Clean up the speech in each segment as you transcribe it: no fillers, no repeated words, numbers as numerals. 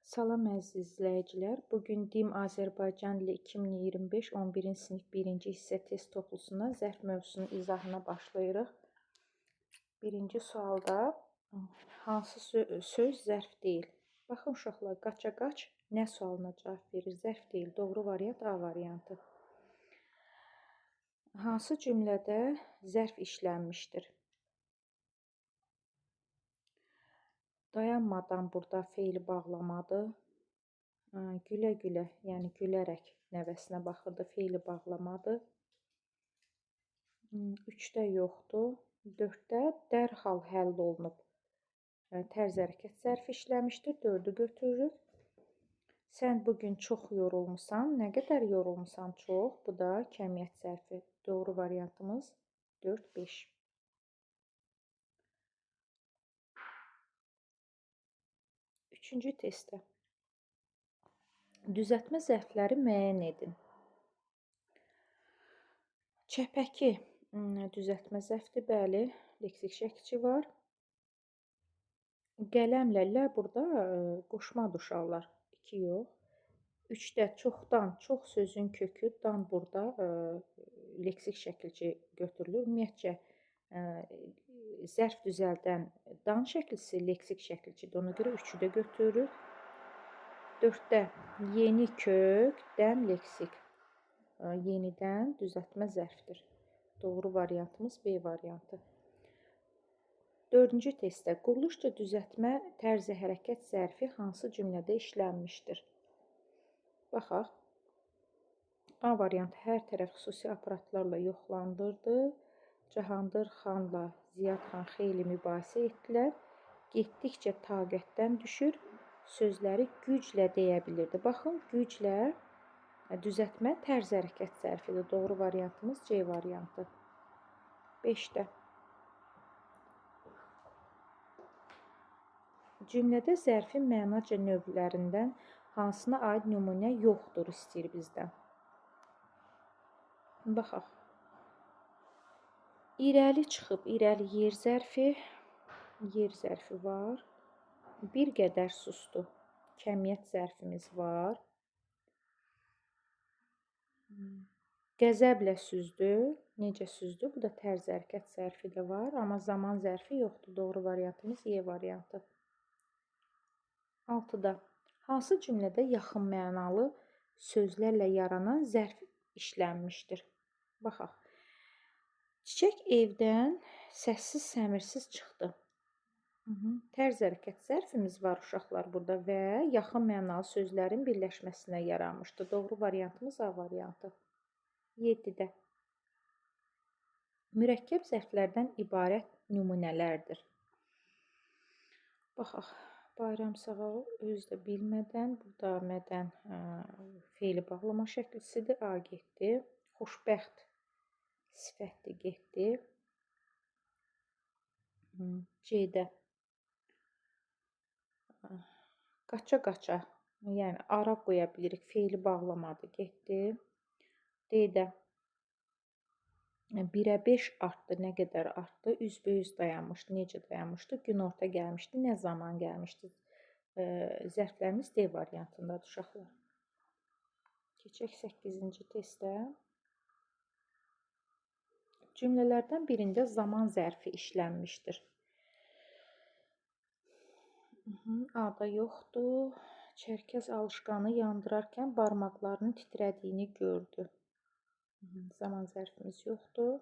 Salam əziz izləyicilər. Bugün DİM Azərbaycan dili 2025 11-ci sinif 1-ci hissə test toplusuna zərf mövzusunun izahına başlayırıq. Birinci sualda hansı söz zərf deyil? Baxın uşaqlar, qaça-qaç nə sualına cavab verir? Zərf deyil. Doğru variant A variantı. Hansı cümlədə zərf işlənmişdir? Dayanmadan burada feili bağlamadır. Gülə-gülə, yəni gülərək nəvəsinə baxırdı, feili bağlamadır. 3-də yoxdur. 4-də dərhal həll olunub. Tərz hərəkət zərfi işləmişdir. 4-ü götürürük. Sən bugün çox yorulmusan. Nə qədər yorulmusan çox? Bu da kəmiyyət zərfi. Doğru variantımız 4-5. Üçüncü testdə. Düzəltmə zərfləri müəyyən edin. Çəpəki düzəltmə zərfdir, bəli, leksik şəkli var. Qələmlə lə burada qoşmadır uşaqlar, 2 yox. 3-də çoxdan, çox sözün kökü, dan burada leksik şəkilci götürülür. Ümumiyyətcə, zərf düzəldən dan şəklisi leksik şəkilcidir, ona görə 3-ü də götürürük. 4-də yeni kök, dən leksik. Yenidən düzəltmə zərfdir. Doğru variantımız B variantı. 4-cü testdə quruluşca düzəltmə tərzi hərəkət zərfi hansı cümlədə işlənmişdir? Baxaq. A variantı hər tərəf xüsusi aparatlarla yoxlandırdı. Cahandır xanla Ziyad xan xeyli mübahisə etdilər. Getdikcə taqətdən düşür. Sözləri güclə deyə bilirdi. Baxın, güclə düzəltmə tərz hərəkət zərfidir. Doğru variantımız C variantı. 5-də. Cümlədə zərfin mənaca növlərindən hansına aid nümunə yoxdur istəyir bizdən. Baxaq. İrəli çıxıb, irəli yer zərfi var. Bir qədər sustu. Kəmiyyət zərfimiz var. Qəzəblə süzdü. Necə süzdü? Bu da tərz hərəkət zərfi də var. Amma zaman zərfi yoxdur. Doğru variantımız E variantı. 6-da. Hansı cümlədə yaxın mənalı sözlərlə yaranan zərf işlənmişdir? Baxaq. Çiçək evdən səssiz, səmirsiz çıxdı. Tərz hərəkət zərfimiz var uşaqlar burada və yaxın mənalı sözlərin birləşməsinə yaranmışdır. Doğru variantımız A variantı. 7-də. Mürəkkəb zərflərdən ibarət nümunələrdir. Baxaq. Bayram Sağalov özü də bilmədən, burada mədən feili bağlama şəklisidir. A getdi. Xoşbəxt sifətdir, getdi. C-də. Qaça-qaça, yəni ara qoya bilirik, feili bağlamadır, getdi. D-də 1-ə 5 artdı, nə qədər artdı? Üzbəüz dayanmışdı, necə dayanmışdı? Günorta gəlmişdi, nə zaman gəlmişdi? Zərflərimiz D variantındadır uşaqlar. Keçək 8-ci testə. Cümlələrdən birində zaman zərfi işlənmişdir. A-da yoxdur. Çərkəz alışqanı yandırarkən barmaqlarının titrədiyini gördü. Zaman zərfimiz yoxdur.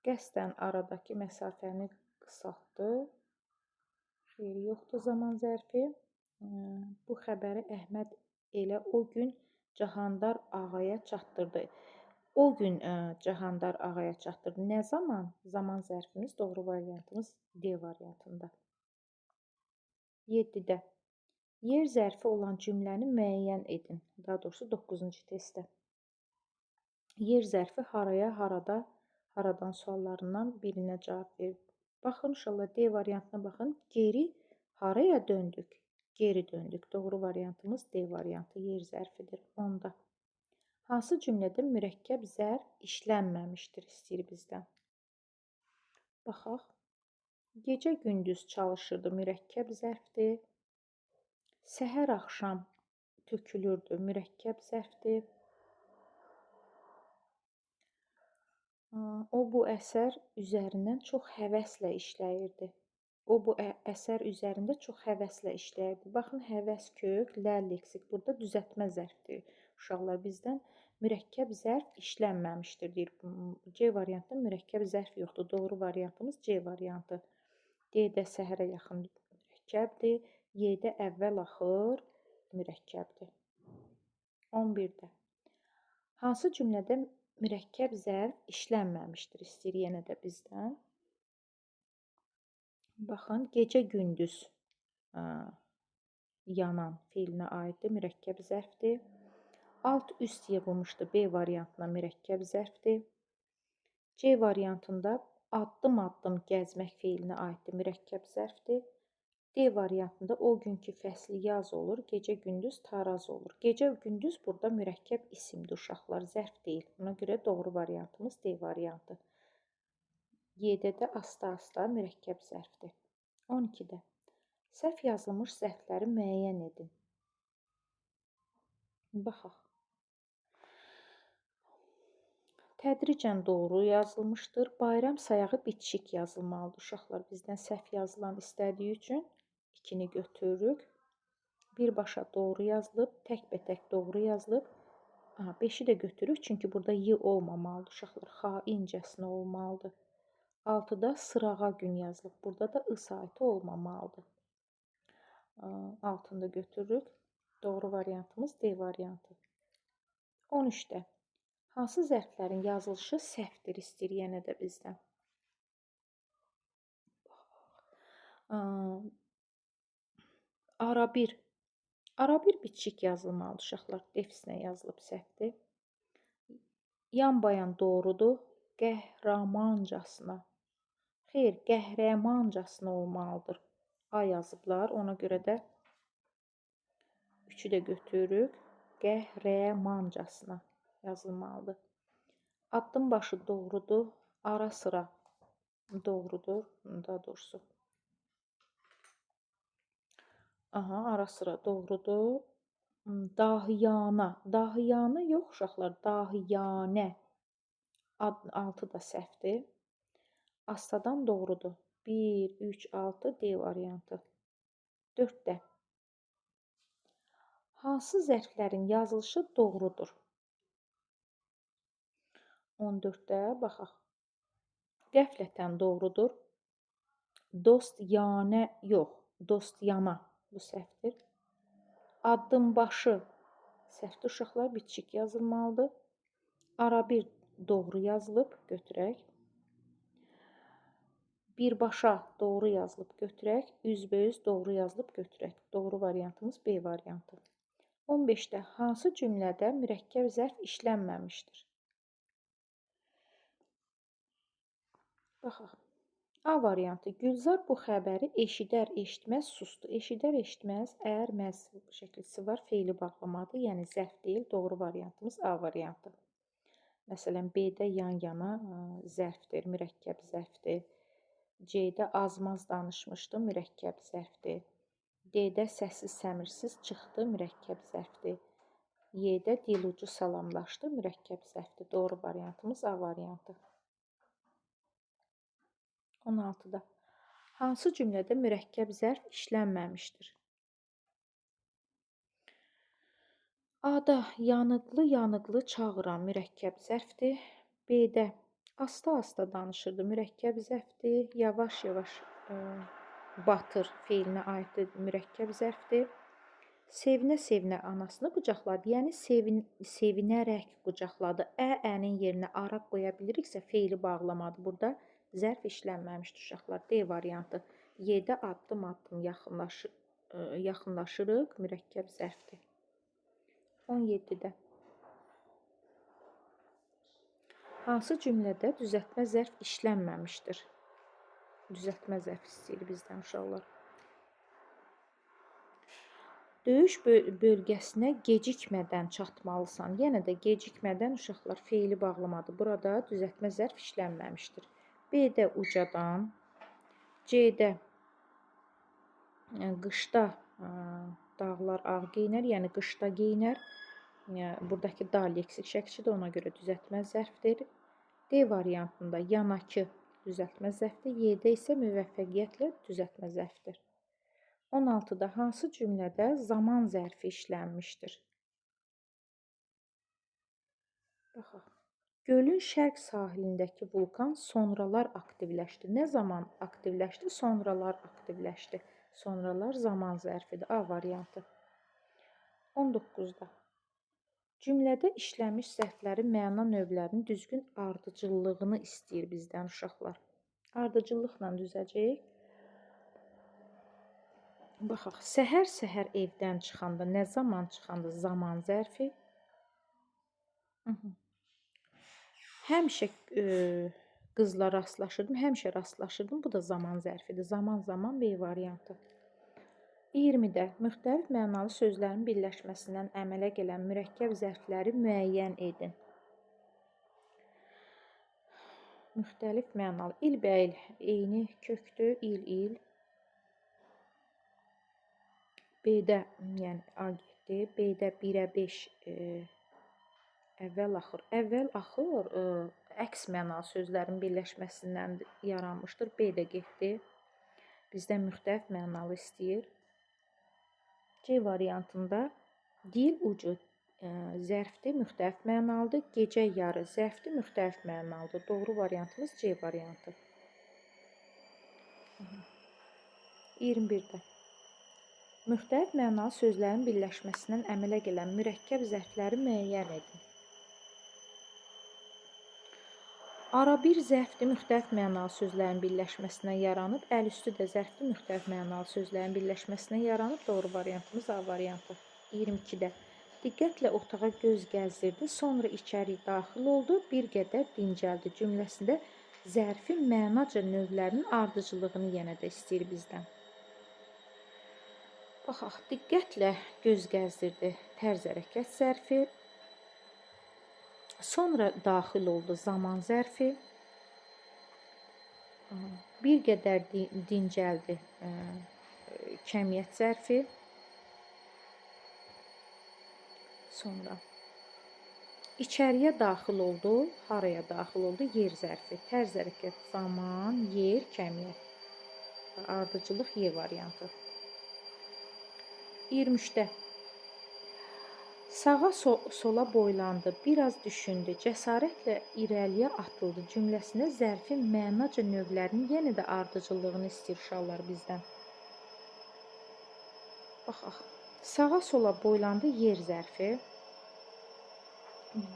Qəsdən aradakı məsafəni qısaltdı. Xeyr, yoxdur zaman zərfi. Bu xəbəri Əhməd elə o gün Cahandar ağaya çatdırdı. O gün Cahandar ağaya çatdırdı. Nə zaman? Zaman zərfimiz doğru variantımız D variantında. 7-də. Yer zərfi olan cümləni müəyyən edin. Daha doğrusu 9-cu testdə. Yer zərfi haraya, harada, haradan suallarından birinə cavab verir. Baxın, inşallah D variantına baxın. Geri haraya döndük? Geri döndük. Doğru variantımız D variantı yer zərfidir. 10-da. Hansı cümlədə mürəkkəb zərf işlənməmişdir istəyir bizdən? Baxaq. Gecə gündüz çalışırdı mürəkkəb zərfdir. Səhər axşam tökülürdü, mürəkkəb zərfdir. O bu əsər üzərindən çox həvəslə işləyirdi. O bu əsər üzərində çox həvəslə işləyirdi. Baxın, həvəs kök, ləl leksik. Burada düzəltmə zərfdir. Uşaqlar, bizdən mürəkkəb zərf işlənməmişdir deyir. C variantında mürəkkəb zərf yoxdur. Doğru variantımız C variantı. D-də səhərə yaxın mürəkkəbdir. Y-də əvvəl-axır mürəkkəbdir. 11-də. Hansı cümlədə mürəkkəb zərf işlənməmişdir? İstəyir yenə də bizdən. Baxın, gecə-gündüz yanan feilinə aiddir, mürəkkəb zərfdir. Alt-üst yığılmışdı, B variantına mürəkkəb zərfdir. C variantında addım-addım gəzmək feilinə aiddir, mürəkkəb zərfdir. D variantında o günkü fəsli yaz olur, gecə-gündüz taraz olur. Gecə-gündüz burada mürəkkəb isimdir, uşaqlar, zərf deyil. Buna görə doğru variantımız D variantı. Y-də də asta-asta mürəkkəb zərfdir. 12-də. Səhv yazılmış zərfləri müəyyən edin. Baxaq. Tədricən doğru yazılmışdır. Bayram sayağı bitişik yazılmalıdır. Uşaqlar, bizdən səhv yazılan istədiyi üçün 2-ni götürürük. Birbaşa doğru yazılıb, təkbətək doğru yazılıb. 5-i də götürürük, çünki burada y olmamalıdır. Uşaqlar, xaincəsinə olmalıdır. 6-da sırağa gün yazılıb. Burada da I saiti olmamalıdır. 6-nı da götürürük. Doğru variantımız D variantı. 13-də. Hansı zərflərin yazılışı səhvdir istəyir yenə də bizdən? Arabir. Arabir bitişik yazılmalıdır uşaqlar. Defisinə yazılıb səhvdir. Yan-bayan doğrudur. Qəhrəmancasına. Xeyr, qəhrəmancasına olmalıdır. A yazıblar. Ona görə də 3-ü də götürürük. Qəhrəmancasına yazılmalıdır. Addım başı doğrudur. Ara sıra doğrudur. Daha doğrusu. Ara sıra doğrudur. Dahiyana. Dahiyana yox uşaqlar. Dahiyanə. 6 da səhvdir. Astadan doğrudur. 1, 3, 6 D variantı. 4-də. Hansı zərflərin yazılışı doğrudur? 14-də baxaq. Qəflətən doğrudur. Dostyanə yox. Dostyana. Bu səhvdir. Addım başı səhvdir uşaqlar. Bitişik yazılmalıdır. Arabir doğru yazılıb. Götürək. Birbaşa doğru yazılıb. Götürək. Üzbəüz doğru yazılıb. Götürək. Doğru variantımız B variantı. 15-də hansı cümlədə mürəkkəb zərf işlənməmişdir? Baxaq. A variantı. Gülzar bu xəbəri eşidər-eşitməz susdu. Eşidər-eşitməz ər-məz şəklisi var. Feili bağlamadır. Yəni zərf deyil. Doğru variantımız A variantı. Məsələn, B-də yan-yana zərfdir. Mürəkkəb zərfdir. C-də az-maz danışmışdı. Mürəkkəb zərfdir. D-də səssiz səmirsiz çıxdı. Mürəkkəb zərfdir. Y-də dilucu salamlaşdı. Mürəkkəb zərfdir. Doğru variantımız A variantı. 16-da. Hansı cümlədə mürəkkəb zərf işlənməmişdir? A-da yanıqlı-yanıqlı çağıran mürəkkəb zərfdir. B-də asta-asta danışırdı. Mürəkkəb zərfdir. Yavaş-yavaş batır feilinə aiddir. Mürəkkəb zərfdir. Sevinə-sevinə anasını qucaqladı. Yəni sevinərək qucaqladı. Ənin yerinə araq qoya biliriksə feili bağlamadır. Burada zərf işlənməmişdir uşaqlar. D variantı. Y-də addım-addım yaxınlaşırıq. Mürəkkəb zərfdir. 17-də. Hansı cümlədə düzəltmə zərf işlənməmişdir? Düzəltmə zərf istəyir bizdən uşaqlar. Döyüş bölgəsinə gecikmədən çatmalısan. Yenə də gecikmədən uşaqlar feili bağlamadır. Burada düzəltmə zərf işlənməmişdir. B-də ucadan, C-də qışda dağlar ağ geyinər, yəni qışda geyinər. Buradakı da leksik şəklidir, ona görə düzəltmə zərfdir. D variantında yanakı düzəltmə zərfdir. Y-də isə müvəffəqiyyətlə düzəltmə zərfdir. 16-da hansı cümlədə zaman zərfi işlənmişdir? Baxaq. Gölün şərq sahilindəki vulkan sonralar aktivləşdi. Nə zaman aktivləşdi? Sonralar aktivləşdi. Sonralar zaman zərfidir. A variantı. 19-da. Cümlədə işlənmiş zərflərin məna növlərinin düzgün ardıcıllığını istəyir bizdən uşaqlar. Ardıcıllıqla düzəcəyik. Baxaq, səhər-səhər evdən çıxanda, nə zaman çıxanda zaman zərfi. Həmişə qızla rastlaşırdım, həmişə rastlaşırdım. Bu da zaman zərfidir. Zaman B variantı. 20-də müxtəlif mənalı sözlərin birləşməsindən əmələ gələn mürəkkəb zərfləri müəyyən edin. Müxtəlif mənalı. İlbəil eyni kökdür, il. B-də, yəni A getdi. B-də 1-ə 5 əvvəl axır. Əvvəl axır əks mənalı sözlərin birləşməsindən yaranmışdır. B-də getdi. Bizdən müxtəlif mənalı istəyir. C variantında dil ucu zərfdir, müxtəlif mənalıdır. Gecə yarı zərfdir, müxtəlif mənalıdır. Doğru variantımız C variantı. 21-də. Müxtəlif mənalı sözlərin birləşməsindən əmələ gələn mürəkkəb zərfləri müəyyən edin. Arabir zərfdir, müxtəlif mənalı sözlərin birləşməsindən yaranıb. Əlüstü də zərfdir, müxtəlif mənalı sözlərin birləşməsindən yaranıb. Doğru variantımız A variantı. 22-də. Diqqətlə otağa göz gəzdirdi, sonra içəri daxil oldu, bir qədər dincəldi cümləsində zərfin mənaca növlərinin ardıcıllığını yenə də istəyir bizdən. Baxaq, diqqətlə göz gəzdirdi, tərz hərəkət zərfi. Sonra daxil oldu zaman zərfi. Bir qədər dincəldi kəmiyyət zərfi. Sonra içəriyə daxil oldu, haraya daxil oldu? Yer zərfi. Tərz hərəkət zaman, yer, kəmiyyət. Ardıcıllıq Y variantı. 23-də. Sağa sola boylandı, biraz düşündü, cəsarətlə irəliyə atıldı cümləsində zərfin mənaca növlərinin yenə də ardıcıllığını istəyir uşaqlar bizdən. Baxaq. Sağa sola boylandı yer zərfi.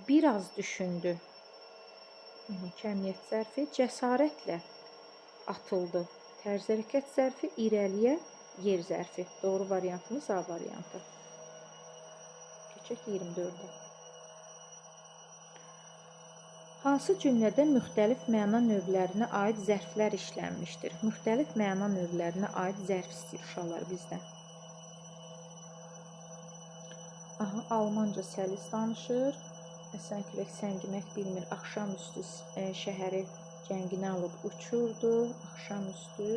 Biraz düşündü. Kəmiyyət zərfi. Cəsarətlə atıldı. Tərz hərəkət zərfi. İrəliyə yer zərfi. Doğru variantımız A variantı. Keçək 24-də. Hansı cümlədə müxtəlif məna növlərinə aid zərflər işlənmişdir? Müxtəlif məna növlərinə aid zərf istəyir uşaqlar bizdən. Almanca səlis danışır. Əsən külək səngimək bilmir. Axşamüstü şəhəri cənginə alıb uçurdu. Axşamüstü.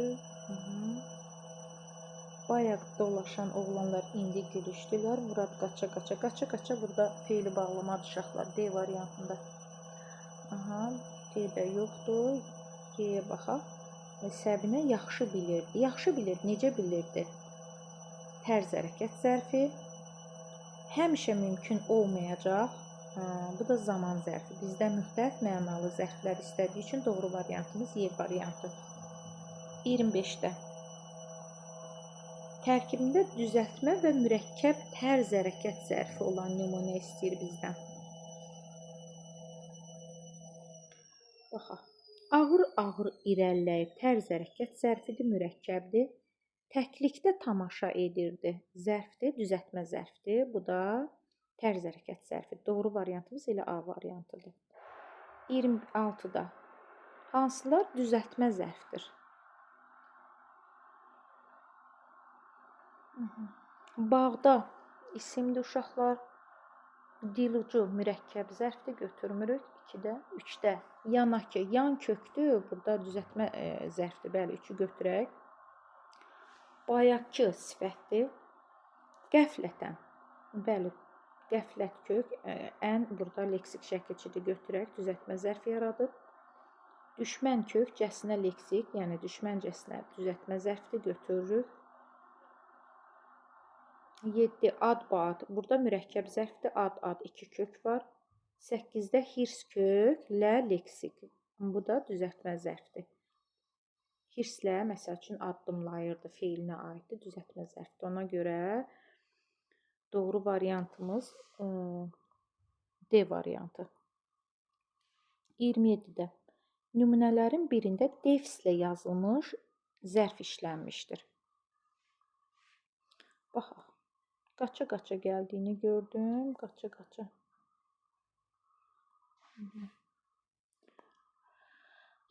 Bayaq dolaşan oğlanlar indi gülüşdülər. Murad qaça. Burada feili bağlamadır uşaqlar. D variantında. D-də yoxdur. G-yə baxaq. Səbinə yaxşı bilirdi. Yaxşı bilirdi. Necə bilirdi? Tərz hərəkət zərfi. Həmişə mümkün olmayacaq. Bu da zaman zərfi. Bizdə müxtəlif mənalı zərflər istədiyi üçün doğru variantımız Y variantı. 25-də. Tərkibində düzəltmə və mürəkkəb tərz hərəkət zərfi olan nümunə istəyir bizdən. Baxaq. Ağır irəliləyib tərz hərəkət zərfidir, mürəkkəbdir. Təklikdə tamaşa edirdi. Zərfdir, düzəltmə zərfdir. Bu da tərz hərəkət zərfi. Doğru variantımız elə A variantıdır. 26-da. Hansılar düzəltmə zərfdir? Bağda isimli uşaqlar. Dilucu mürəkkəb zərfdir, götürmürük. 2-də, 3-də. Yanakı, yan kökdür. Burada düzəltmə zərfdir. Bəli, 3-ü götürək. Bayaqkı sifətdir. Qəflətən. Bəli, qəflət kök ən burada leksik şəkilçidə götürərək düzəltmə zərfi yaradıb. Düşmən kök cəsinə leksik, yəni düşməncəsinə düzəltmə zərfi götürürük. 7 ad bad. Burada mürəkkəb zərfdir. Ad 2 kök var. 8-də hirs kök, lə leksik. Bu da düzəltmə zərfdir. Hirslə məsəl üçün addımlayırdı, feilinə aiddir, düzəltmə zərfdir. Ona görə doğru variantımız D variantı. 27-də nümunələrin birində defislə yazılmış zərf işlənmişdir. Baxaq. Qaça-qaça gəldiyini gördüm. Qaça-qaça.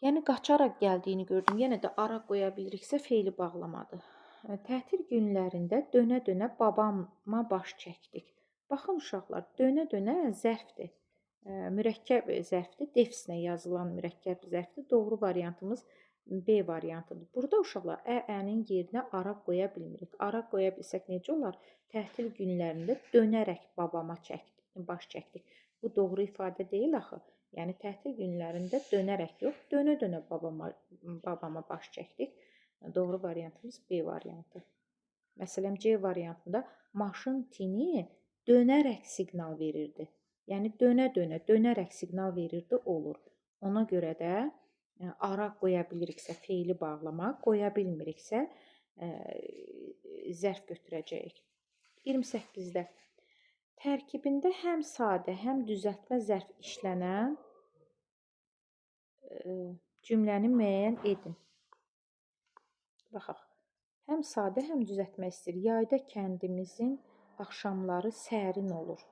Yəni qaçaraq gəldiyini gördüm. Yenə də ara qoya biliriksə feili bağlamadır. Tətil günlərində dönə-dönə babama baş çəkdik. Baxın uşaqlar, dönə-dönə zərfdir. Mürəkkəb zərfdir. Defislə yazılan mürəkkəb zərfdir. Doğru variantımız B variantıdır. Burada uşaqlar ə-ənin yerinə ara qoya bilmirik. Ara qoya bilsək necə olar? Tətil günlərində dönərək babama baş çəkdik. Bu doğru ifadə deyil axı. Yəni tətil günlərində dönərək yox, dönə-dönə babama baş çəkdik. Doğru variantımız B variantı. Məsələn, C variantında maşın tini dönərək siqnal verirdi. Yəni dönə-dönə, dönərək siqnal verirdi olur. Ona görə də ara qoya biliriksə feili bağlama, qoya bilmiriksə zərf götürəcəyik. 28-də tərkibində həm sadə, həm düzəltmə zərf işlənən cümləni müəyyən edin. Baxaq. Həm sadə, həm düzəltmə istəyir. Yayda kəndimizin axşamları sərin olur.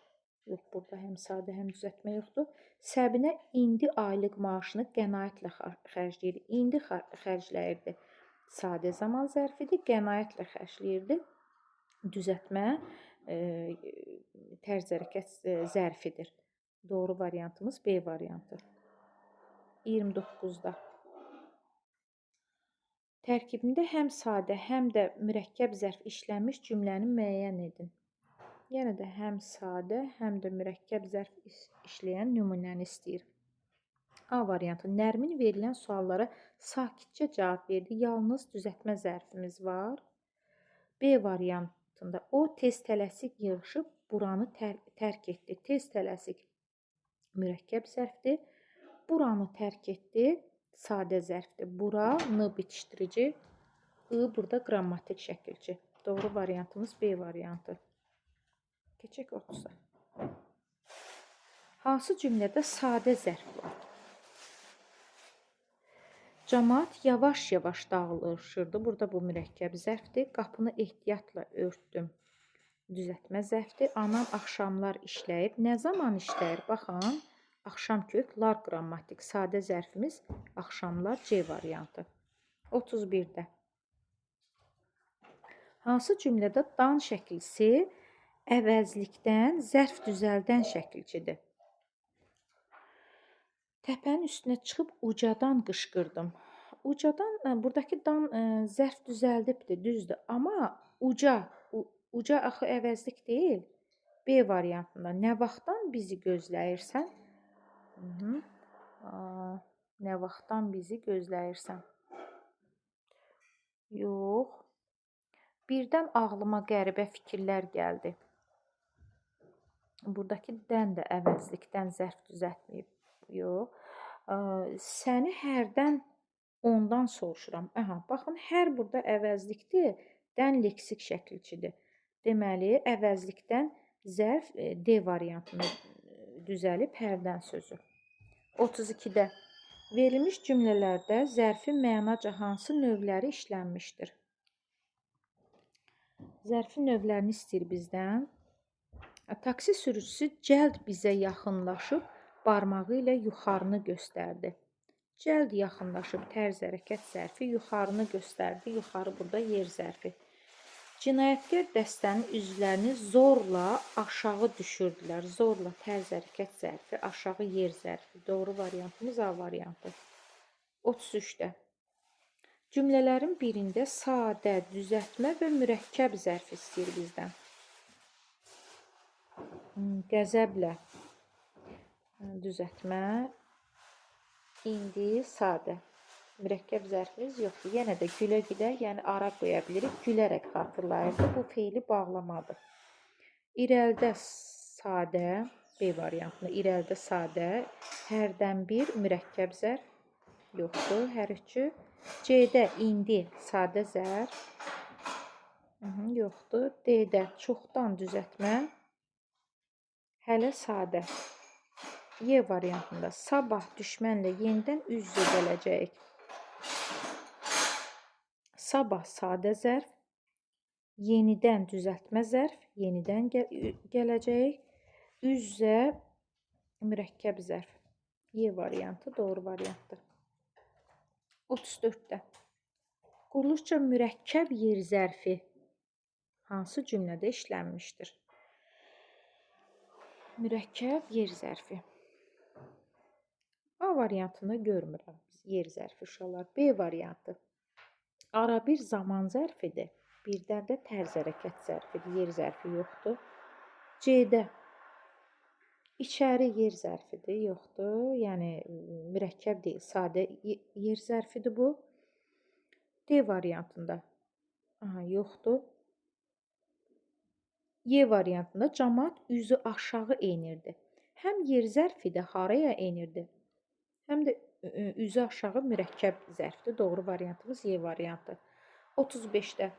Yox, burada həm sadə, həm düzəltmə yoxdur. Səbinə indi aylıq maaşını qənaətlə xərcləyir. İndi xərcləyirdi. Sadə zaman zərfidir, qənaətlə xərcləyirdi. Düzəltmə tərz hərəkət zərfidir. Doğru variantımız B variantı. 29-da tərkibində həm sadə, həm də mürəkkəb zərf işlənmiş cümləni müəyyən edin. Yenə də həm sadə, həm də mürəkkəb zərf işləyən nümunəni istəyir. A variantı. Nərmin verilən suallara sakitcə cavab verdi. Yalnız düzəltmə zərfimiz var. B variantında o tez tələsik yığışıb buranı tərk etdi. Tez tələsik mürəkkəb zərfdir. Buranı tərk etdi. Sadə zərfdir. Buranı bitişdirici. I burada qrammatik şəkilçi. Doğru variantımız B variantı. Keçək 30-a. Hansı cümlədə sadə zərf var? Camaat yavaş-yavaş dağılışırdı. Burada bu mürəkkəb zərfdir. Qapını ehtiyatla örtdüm. Düzəltmə zərfdir. Anam axşamlar işləyir. Nə zaman işləyir? Baxın, axşam kök, lar qrammatik. Sadə zərfimiz axşamlar C variantı. 31-də. Hansı cümlədə dan şəkilsi əvəzlikdən zərf düzəldən şəkilçidir? Təpənin üstünə çıxıb ucadan qışqırdım. Ucadan, buradakı dan zərf düzəldibdir, düzdür. Amma uca axı əvəzlik deyil. B variantında nə vaxtdan bizi gözləyirsən? Nə vaxtdan bizi gözləyirsən? Yox. Birdən ağlıma qəribə fikirlər gəldi. Buradakı dən də əvəzlikdən zərf düzəltməyib. Yox. Səni hərdən ondan soruşuram. Baxın, hər burada əvəzlikdir, dən leksik şəkilçidir. Deməli, əvəzlikdən zərf D variantını düzəlib hərdən sözü. 32-də verilmiş cümlələrdə zərfin mənaca hansı növləri işlənmişdir? Zərfin növlərini istəyir bizdən. Taksi sürücüsü cəld bizə yaxınlaşıb barmağı ilə yuxarını göstərdi. Cəld yaxınlaşıb tərz hərəkət zərfi yuxarını göstərdi. Yuxarı burada yer zərfi. Cinayətkar dəstənin üzvlərini zorla aşağı düşürdülər. Zorla tərz hərəkət zərfi, aşağı yer zərfi. Doğru variantımız A variantı. 33-də. Cümlələrin birində sadə, düzəltmə və mürəkkəb zərf istəyir bizdən. qəzəblə düzəltmə, indi sadə. Mürəkkəb zərfimiz yoxdur. Yenə də gülə-gülə, yəni ara qoya bilirik. Gülərək xatırlayırdı. Bu feili bağlamadır. İrəlidə sadə, B variantında irəlidə sadə, hərdən bir mürəkkəb zərf yoxdur, hər üçü. C-də indi sadə zərf yoxdur. D-də çoxdan düzəltmə, hələ sadə. Y variantında sabah düşmənlə yenidən üz-üzə gələcəyik. Sabah sadə zərf, yenidən düzəltmə zərf, yenidən gələcəyik. Üz-üzə mürəkkəb zərf. Y variantı doğru variantdır. 34-də. Quruluşca mürəkkəb yer zərfi hansı cümlədə işlənmişdir? Mürəkkəb yer zərfi. A variantını görmürəm. Yer zərfi uşaqlar. B variantı. Ara bir zaman zərfidir. Birdən də tərz hərəkət zərfidir. Yer zərfi yoxdur. C-də İçəri yer zərfidir, yoxdur. Yəni mürəkkəb deyil, sadə yer zərfidir bu. D variantında yoxdur. Y variantında camaat üzü aşağı enirdi. Həm yer zərfidir, haraya enirdi? Həm də üzü aşağı mürəkkəb zərfdir. Doğru variantımız Y variantı. 35-də.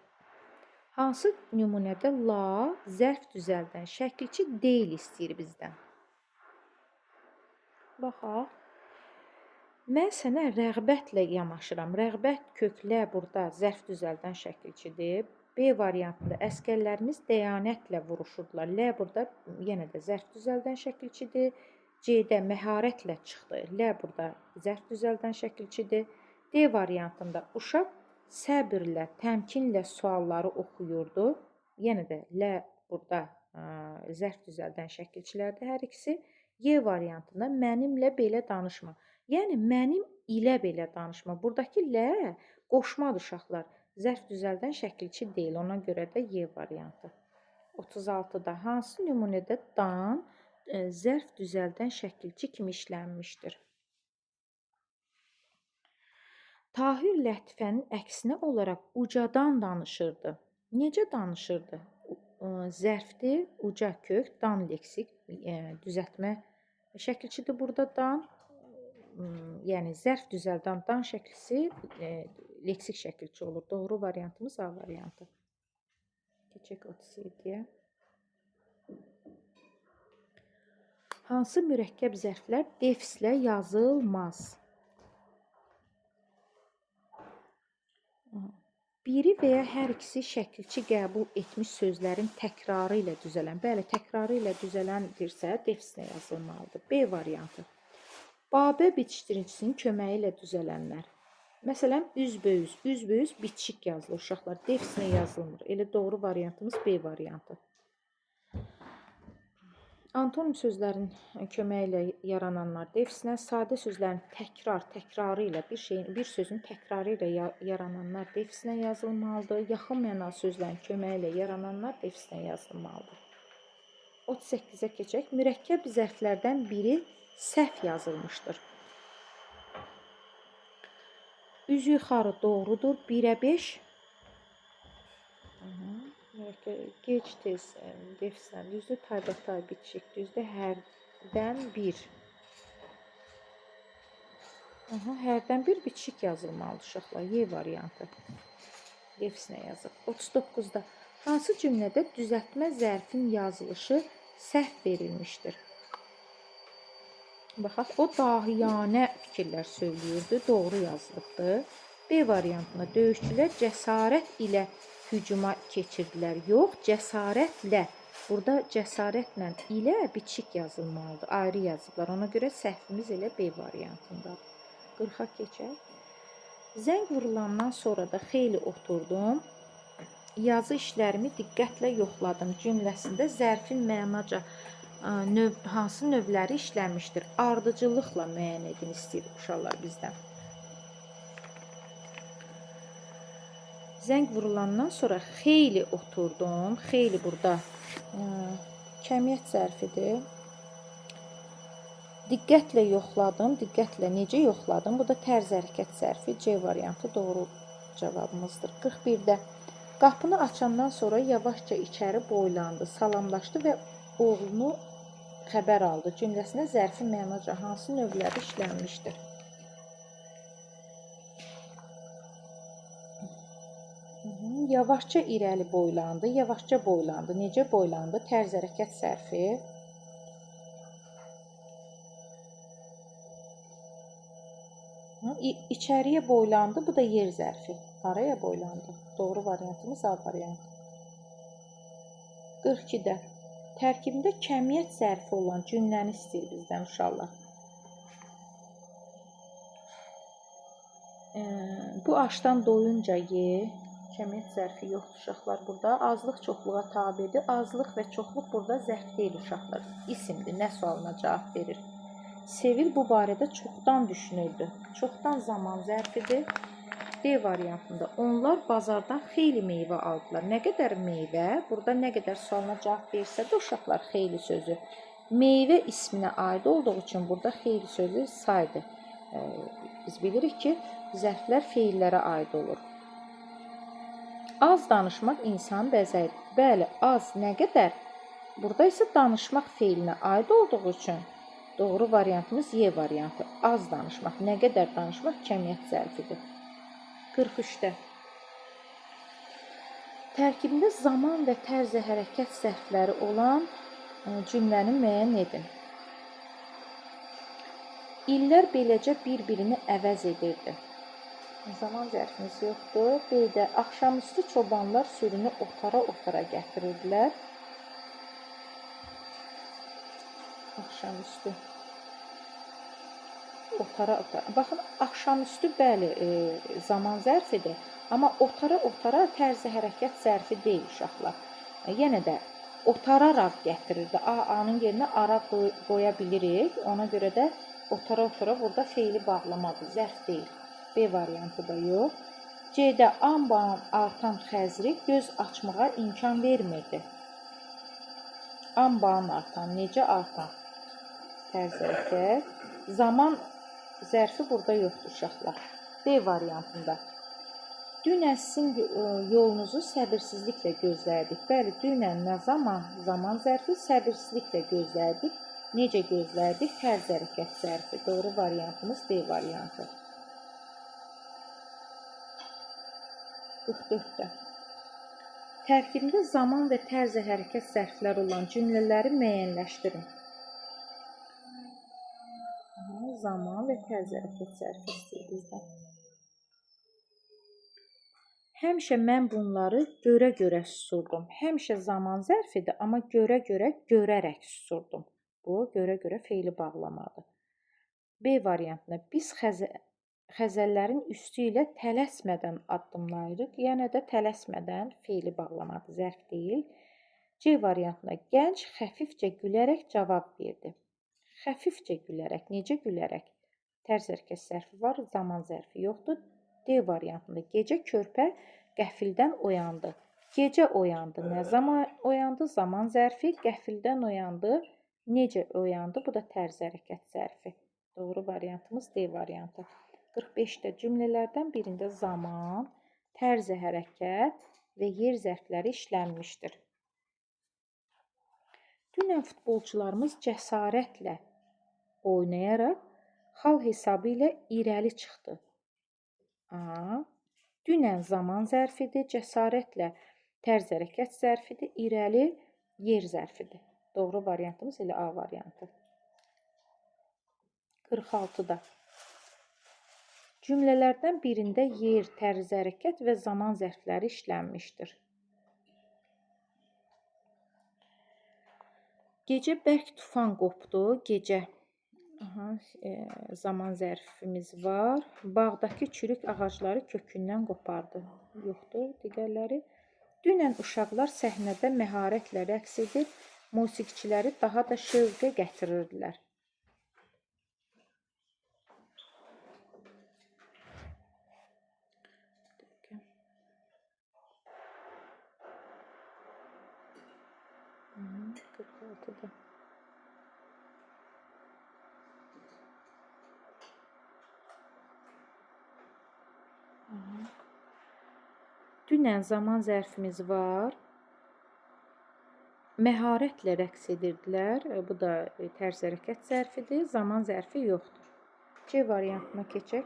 Hansı nümunədə la zərf düzəldən şəkilçi deyil istəyir bizdən? Baxaq. Mən sənə rəğbətlə yanaşıram. Rəğbət köklə burada zərf düzəldən şəkilçidir. B variantında əskərlərimiz dəyanətlə vuruşurdular. L burada yenə də zərf düzəldən şəkilçidir. C-də məharətlə çıxdı. L burada zərf düzəldən şəkilçidir. D variantında uşaq səbirlə, təmkinlə sualları oxuyurdu. Yenə də L burada zərf düzəldən şəkilçilərdir hər ikisi. Y variantında mənimlə belə danışma. Yəni mənim ilə belə danışma. Buradakı L qoşmadır uşaqlar. Zərf düzəldən şəkilçi deyil. Ona görə də Y variantı. 36-da hansı nümunədə dan zərf düzəldən şəkilçi kimi işlənmişdir? Tahir Lətifənin əksinə olaraq ucadan danışırdı. Necə danışırdı? Zərfdir, uca kök, dan leksik, düzəltmə şəkilçidir burada dan. Yəni zərf düzəldən dan şəklisi leksik şəkilçi olur. Doğru variantımız A variantı. Keçək 37-yə. Hansı mürəkkəb zərflər defislə yazılmaz? Biri və ya hər ikisi şəkilçi qəbul etmiş sözlərin təkrarı ilə düzələn. Bəli, təkrarı ilə düzələndirsə, defislə yazılmalıdır. B variantı. Babə bitişdiricisinin köməyi ilə düzələnlər. Məsələn, üzböyüz bitişik yazılır uşaqlar. Defislə yazılmır. Elə doğru variantımız B variantı. Antonim sözlərin köməyi ilə yarananlar defislə, sadə sözlərin təkrarı ilə bir sözün təkrarı ilə yarananlar defislə yazılmalıdır. Yaxın mənalı sözlərin köməyi ilə yarananlar defislə yazılmalıdır. 38-ə keçək. Mürəkkəb zərflərdən biri səhv yazılmışdır. Üz yuxarı doğrudur. 1-ə 5. Gec tez defislə düzdür. Taybatay bitişik düzdür. Hərdən bir. Hərdən bir bitişik yazılmalıdır uşaqlar. Y variantı. Defislə yazılır. 39-da hansı cümlədə düzəltmə zərfin yazılışı səhv verilmişdir? Baxaq, o dahiyanə fikirlər söylüyürdü. Doğru yazılıbdır. B variantında döyüşçülər cəsarət ilə hücuma keçirdilər. Yox, cəsarətlə. Burada cəsarətlə ilə bitişik yazılmalıdır. Ayrı yazıblar. Ona görə səhvimiz elə B variantındadır. 40-a keçək. Zəng vurulandan sonra da xeyli oturdum. Yazı işlərimi diqqətlə yoxladım cümləsində zərfin mənaca hansı növləri işlənmişdir? Ardıcıllıqla müəyyən edin istəyir uşaqlar bizdən. Zəng vurulandan sonra xeyli oturdum. Xeyli burada Kəmiyyət zərfidir. Diqqətlə yoxladım. Diqqətlə necə yoxladım? Bu da tərz hərəkət zərfi. C variantı doğru cavabımızdır. 41-də qapını açandan sonra yavaşca içəri boylandı, salamlaşdı və oğlunu xəbər aldı. Cümləsində zərfin mənaca hansı növləri işlənmişdir? Yavaşca irəli boylandı, yavaşca boylandı. Necə boylandı? Tərz hərəkət zərfi. İçəriyə boylandı, bu da yer zərfi. Haraya boylandı? Doğru variantımız A variantı. 42-də tərkibində kəmiyyət zərfi olan cümləni istəyir bizdən uşaqlar. Bu aşdan doyunca ye. Kəmiyyət zərfi yoxdur uşaqlar burada. Azlıq çoxluğa tabidir. Azlıq və çoxluq burada zərf deyil uşaqlar. İsimdir. Nə sualına cavab verir? Sevil bu barədə çoxdan düşünürdü. Çoxdan zaman zərfidir. D variantında onlar bazardan xeyli meyvə aldılar. Nə qədər meyvə? Burada nə qədər sualına cavab versə də uşaqlar xeyli sözü. Meyvə isminə aid olduğu üçün burada xeyli sözü saydı. Biz bilirik ki, zərflər feillərə aid olur. Az danışmaq insanı bəzəyir. Bəli, az nə qədər? Burada isə danışmaq feilinə aid olduğu üçün doğru variantımız Y variantı. Az danışmaq, nə qədər danışmaq kəmiyyət zərfidir. 43-də tərkibində zaman və tərz hərəkət zərfləri olan cümləni müəyyən edin. İllər beləcə bir-birini əvəz edirdi. Zaman zərfimiz yoxdur. B-də axşamüstü çobanlar sürünü otara gətirirdilər. Axşamüstü. Otara. Baxın, axşamüstü bəli zaman zərfidir. Amma otara tərzi hərəkət zərfi deyil uşaqlar. Yenə də otararaq gətirirdi. A-nın yerinə ara qoya bilirik. Ona görə də otara burada feili bağlamadır. Zərf deyil. B variantı da yox. C-də anbaan artan xəzri göz açmağa imkan vermirdi. Anbaan artan, necə artan? Tərz hərəkət. Zaman zərfi burada yoxdur uşaqlar. D variantında. Dünən sizin yolunuzu səbirsizliklə gözlərdik. Bəli, dünən nə zaman? Zaman zərfi səbirsizliklə gözlərdik. Necə gözlərdik? Tərz hərəkət zərfi. Doğru variantımız D variantı. 44-də. Tərkibində zaman və tərz hərəkət zərfləri olan cümlələri müəyyənləşdirin. Zaman və tərz hərəkət zərfi istəyir bizdən. Həmişə mən bunları görə susurdum. Həmişə zaman zərfidir, amma görərək susurdum. Bu, görə feili bağlamadır. B variantında biz xəzəllərin üstü ilə tələsmədən addımlayırıq. Yəni də tələsmədən feili bağlamadır, zərf deyil. C variantında gənc xəfifcə gülərək cavab verdi. Xəfifcə gülərək, necə gülərək? Tərz hərəkət zərfi var, zaman zərfi yoxdur. D variantında gecə körpə qəfildən oyandı. Gecə oyandı, nə zaman oyandı? Zaman zərfi, qəfildən oyandı. Necə oyandı? Bu da tərz hərəkət zərfi. Doğru variantımız D variantı. 45-də cümlələrdən birində zaman, tərz hərəkət və yer zərfləri işlənmişdir. Dünən futbolçularımız cəsarətlə oynayaraq xal hesabı ilə irəli çıxdı. A. Dünən zaman zərfidir, cəsarətlə tərz hərəkət zərfidir, irəli yer zərfidir. Doğru variantımız elə A variantı. 46-da cümlələrdən birində yer, tərz hərəkət və zaman zərfləri işlənmişdir. Gecə bərk tufan qopdu. Gecə zaman zərfimiz var. Bağdakı çürük ağacları kökündən qopardı. Yoxdur, digərləri. Dünən uşaqlar səhnədə məharətlə rəqs edir, musiqiçiləri daha da şövqə gətirirdilər. 46'da. Dünən zaman zərfimiz var. Məharətlə rəqs edirdilər. Bu da tərz hərəkət zərfidir. Zaman zərfi yoxdur. C variantına keçək.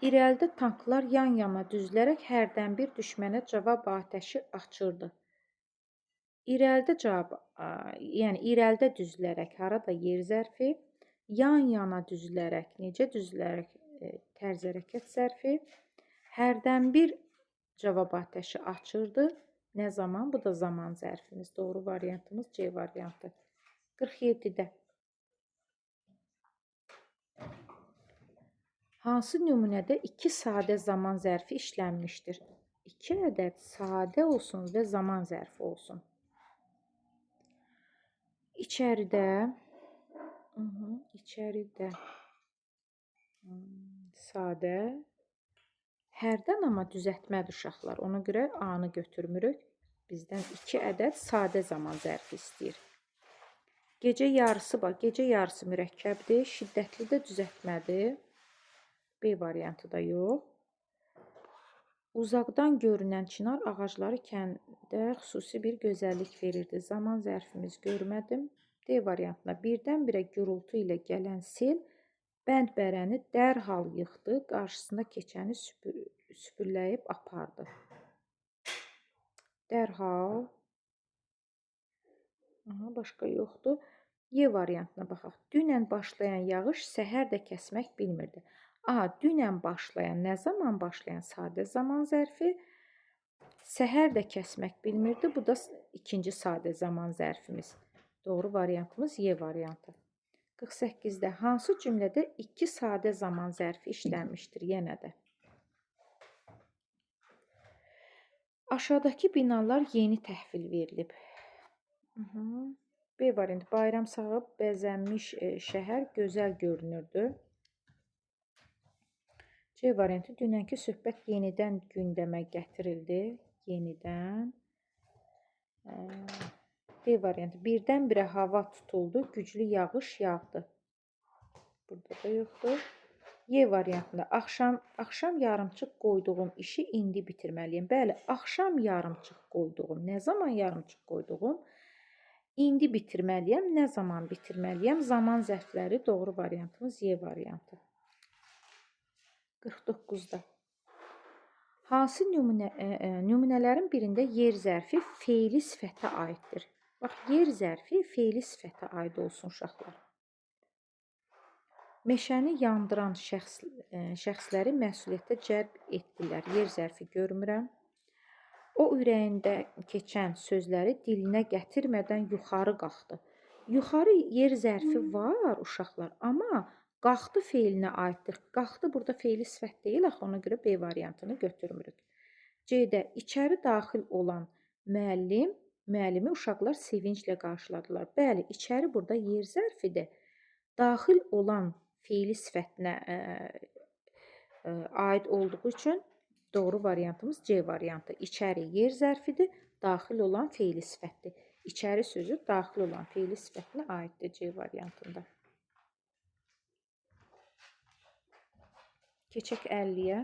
İrəlidə tanklar yan-yana düzülərək hərdən bir düşmənə cavab atəşi açırdı. İrəlidə yəni irəlidə düzülərək harada yer zərfi, yan-yana düzülərək, necə düzülərək tərz hərəkət zərfi, hərdən bir cavab atəşi açırdı. Nə zaman? Bu da zaman zərfimiz. Doğru variantımız C variantı. 47-də. Hansı nümunədə 2 sadə zaman zərfi işlənmişdir? 2 ədəd sadə olsun və zaman zərfi olsun. İçəridə sadə, hərdən amma düzəltmədir uşaqlar. Ona görə A-nı götürmürük. Bizdən 2 ədəd sadə zaman zərfi istəyir. Gecə yarısı bax, gecə yarısı mürəkkəbdir, şiddətli də düzəltmədir. B variantı da yox. Uzaqdan görünən çınar ağacları kəndə xüsusi bir gözəllik verirdi. Zaman zərfimiz görmədim. D variantına birdən-birə gürültü ilə gələn sel bənd-bərəni dərhal yıxdı, qarşısında keçəni süpürləyib apardı. Dərhal. Başqa yoxdur. Y variantına baxaq. Dünən başlayan yağış səhər də kəsmək bilmirdi. Dünən başlayan, nə zaman başlayan sadə zaman zərfi, səhər də kəsmək bilmirdi. Bu da ikinci sadə zaman zərfimiz. Doğru variantımız Y variantı. 48-də hansı cümlədə 2 sadə zaman zərfi işlənmişdir? Yenə də. Aşağıdakı binalar yeni təhvil verilib. B variantı. Bayram sağı bəzənmiş şəhər gözəl görünürdü. C variantı. Dünənki söhbət yenidən gündəmə gətirildi. Yenidən. D variantı. Birdən-birə hava tutuldu, güclü yağış yağdı. Burada da yoxdur. Y variantında axşam yarımçıq qoyduğum işi indi bitirməliyəm. Bəli, axşam yarımçıq qoyduğum. Nə zaman yarımçıq qoyduğum? İndi bitirməliyəm. Nə zaman bitirməliyəm? Zaman zərfləri doğru variantımız Y variantı. 49-da. Hansı nümunələrin birində yer zərfi fe'li sifətə aiddir? Bax, yer zərfi fe'li sifətə aid olsun uşaqlar. Meşəni yandıran şəxsləri məsuliyyətə cəlb etdilər. Yer zərfi görmürəm. O ürəyində keçən sözləri dilinə gətirmədən yuxarı qalxdı. Yuxarı yer zərfi var uşaqlar, amma qalxdı fe'ilinə aiddir. Qalxdı burada fe'li sifət deyil, axı ona görə B variantını götürmürük. C-də içəri daxil olan müəllimi uşaqlar sevinclə qarşıladılar. Bəli, içəri burada yer zərfidir. Daxil olan fe'li sifətinə aid olduğu üçün doğru variantımız C variantı. İçəri yer zərfidir, daxil olan fe'li sifətdir. İçəri sözü daxil olan fe'li sifətinə aiddir C variantında. Keçək 50-yə.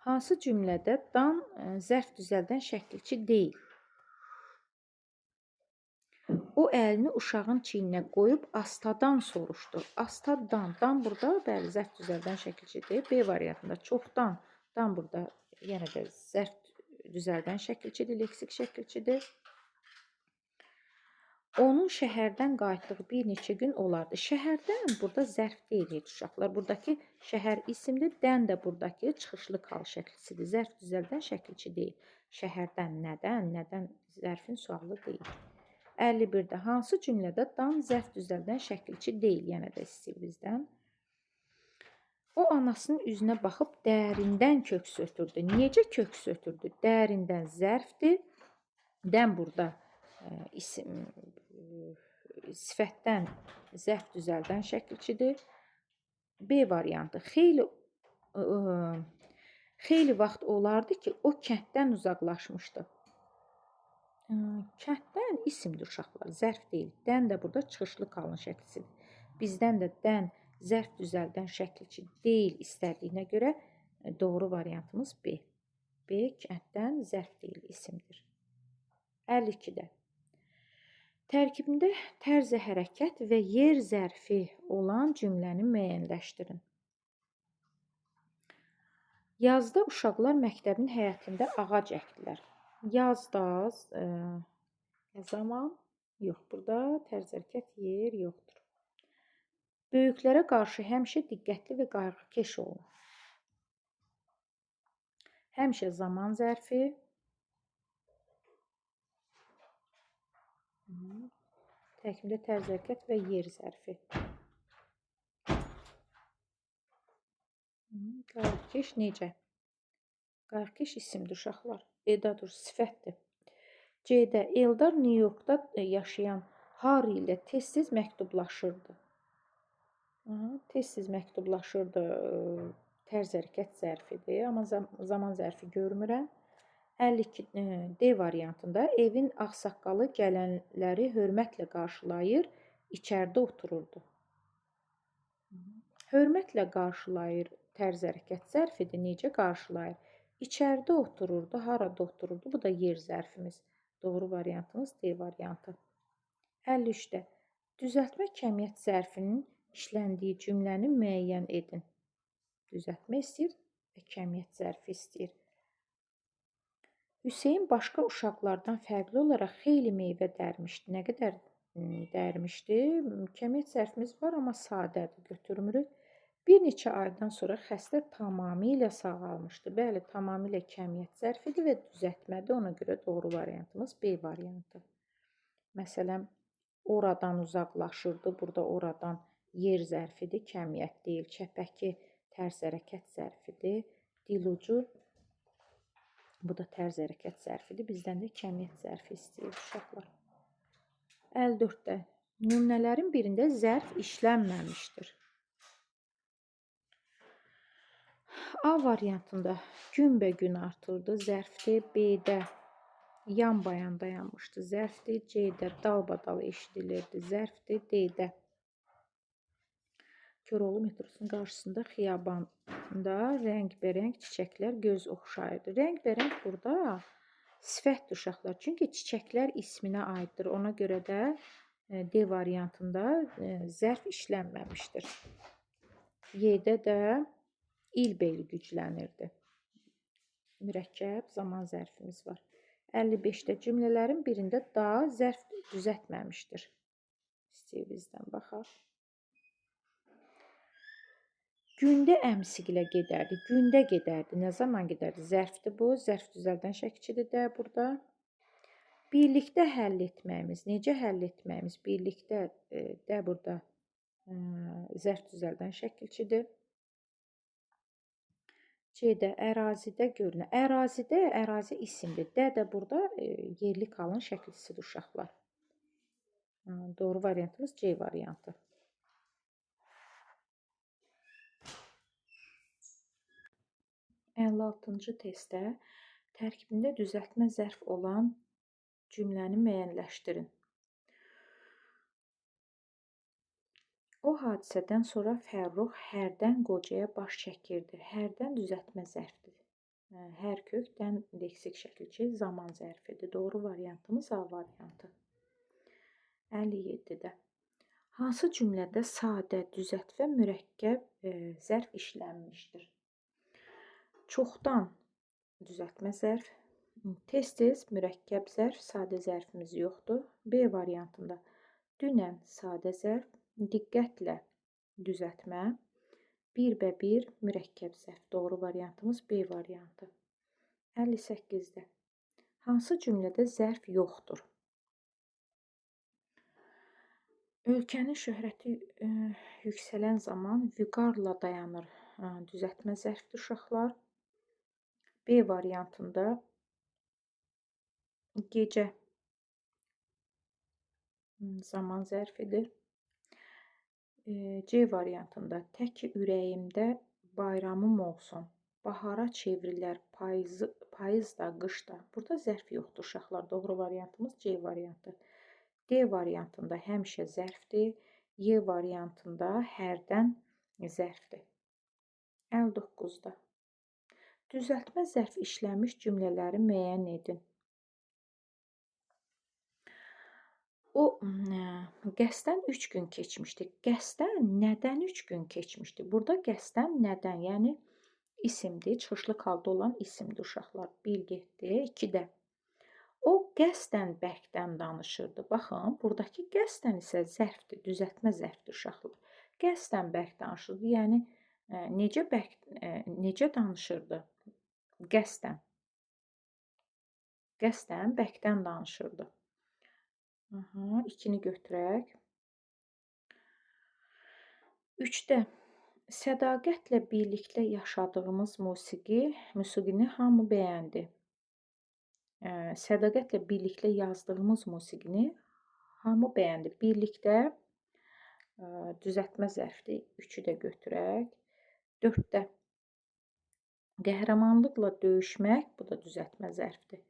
Hansı cümlədə dan zərf düzəldən şəkilçi deyil? O əlini uşağın çiyninə qoyub astadan soruşdu. Astadan, dan burada bəli zərf düzəldən şəkilçidir. B variantında çoxdan, dan burada yenə də zərf düzəldən şəkilçidir, leksik şəkilçidir. Onun şəhərdən qayıtdığı bir neçə gün olardı. Şəhərdən burada zərf deyil uşaqlar. Buradakı şəhər isimdir. Dən də buradakı çıxışlı kal şəkilçidir. Zərf düzəldən şəkilçi deyil. Şəhərdən nədən? Nədən zərfin sualı deyil. 51-də hansı cümlədə dan zərf düzəldən şəkilçi deyil? Yenə də istəyir bizdən. O anasının üzünə baxıb dərindən köks ötürdü. Necə köks ötürdü? Dərindən zərfdir. Dən burada sifətdən zərf düzəldən şəkilçidir. B variantı. Xeyli vaxt olardı ki, o kənddən uzaqlaşmışdı. Kənddən isimdir uşaqlar, zərf deyil. Dən də burada çıxışlı qalın şəklisidir. Bizdən də dən zərf düzəldən şəkilçi deyil istədiyinə görə doğru variantımız B. B kənddən zərf deyil isimdir. 52-də. Tərkibində tərzi hərəkət və yer zərfi olan cümləni müəyyənləşdirin. Yazda uşaqlar məktəbin həyətində ağac əkdilər. Yazda zaman yox, burada tərz hərəkət yer yoxdur. Böyüklərə qarşı həmişə diqqətli və qayğıkeş olun. Həmişə zaman zərfi. Tərkibində tərz hərəkət və yer zərfi. Qayğıkeş necə? Qayğıkeş isimdir uşaqlar. Edadır, sifətdir. C-də Eldar Nyu-Yorkda yaşayan Harry ilə tez-tez məktublaşırdı. Tez-tez məktublaşırdı. Tərz hərəkət zərfidir, amma zaman zərfi görmürəm. 52 D variantında evin ağsaqqalı gələnləri hörmətlə qarşılayır, içəridə otururdu. Hörmətlə qarşılayır tərz hərəkət zərfidir. Necə qarşılayır? İçəridə otururdu, harada otururdu? Bu da yer zərfimiz. Doğru variantımız D variantı. 53-də düzəltmə kəmiyyət zərfinin işləndiyi cümləni müəyyən edin. Düzəltmə istəyir və kəmiyyət zərfi istəyir. Hüseyn başqa uşaqlardan fərqli olaraq xeyli meyvə dərmişdi. Nə qədər dərmişdi? Kəmiyyət zərfimiz var, amma sadədir, götürmürük. Bir neçə aydan sonra xəstə tamamilə sağalmışdı. Bəli, tamamilə kəmiyyət zərfidir və düzəltmədir. Ona görə doğru variantımız B variantı. Məsələn, oradan uzaqlaşırdı. Burada oradan yer zərfidir, kəmiyyət deyil. Çəpəki tərz hərəkət zərfidir. Dilucu, bu da tərz hərəkət zərfidir. Bizdən də kəmiyyət zərfi istəyir uşaqlar. 54-də nümunələrin birində zərf işlənməmişdir. A variantında günbəgün artırdı, zərfdir. B-də yan-bayan dayanmışdı, zərfdir. C-də dalbadal eşidilirdi, zərfdir. D-də Köroğlu metrosunun qarşısında xiyabanda rəngbərəng çiçəklər göz oxşayırdı. Rəngbərəng burada sifətdir uşaqlar. Çünki çiçəklər isminə aiddir. Ona görə də D variantında zərf işlənməmişdir. Y-də də İlbeyli güclənirdi. Mürəkkəb zaman zərfimiz var. 55-də cümlələrin birində da zərf düzəltməmişdir. İstəyir bizdən baxaq. Gündə əmsiqlə gedərdi. Gündə gedərdi. Nə zaman gedərdi? Zərfdir bu. Zərf düzəldən şəkilçidir də burada. Birlikdə həll etməyimiz. Necə həll etməyimiz? Birlikdə də burada zərf düzəldən şəkilçidir. C-də ərazidə görünür. Ərazi isimdir. D də burada yerli qalın şəkilçisidir uşaqlar. Doğru variantımız C variantı. 56-cı testdə tərkibində düzəltmə zərf olan cümləni müəyyənləşdirin. O hadisədən sonra Fərrux hərdən qocaya baş çəkirdi. Hərdən düzəltmə zərfdir. Hər kökdən leksik şəkilçi zaman zərfidir. Doğru variantımız A variantı. 57-də hansı cümlədə sadə, düzət və mürəkkəb zərf işlənmişdir? Çoxdan düzəltmə zərf, tez-tez mürəkkəb zərf, sadə zərfimiz yoxdur. B variantında dünən sadə zərf, diqqətlə düzəltmə, bir mürəkkəb zərf. Doğru variantımız B variantı. 58-də hansı cümlədə zərf yoxdur? Ölkənin şöhrəti yüksələn zaman vüqarla dayanır. Düzəltmə zərfdir uşaqlar. B variantında gecə zaman zərfidir. C variantında tək ürəyimdə bayramım olsun. bahara çevrilər, payız da, qış da. Burada zərf yoxdur uşaqlar. Doğru variantımız C variantı. D variantında həmişə zərfdir. Y variantında hərdən zərfdir. 59-da. Düzəltmə zərf işlənmiş cümlələri müəyyən edin. O qəsdən 3 gün keçmişdi. Qəsdən nədən 3 gün keçmişdi? Burada qəsdən nədən, yəni isimdir, çıxışlı halda olan isimdir uşaqlar. 1 getdi, 2-də. O qəsdən bərkdən danışırdı. Baxın, buradakı qəsdən isə zərfdir, düzəltmə zərfdir uşaqlar. Qəsdən bərk danışırdı, yəni necə danışırdı? Qəsdən. Qəsdən bərkdən danışırdı. 2-ni götürək. 3-də sədaqətlə birlikdə yaşadığımız musiqini hamı bəyəndi. Sədaqətlə birlikdə yazdığımız musiqini hamı bəyəndi. Birlikdə düzəltmə zərfdir. 3-ü də götürək. 4-də qəhrəmanlıqla döyüşmək, bu da düzəltmə zərfdir.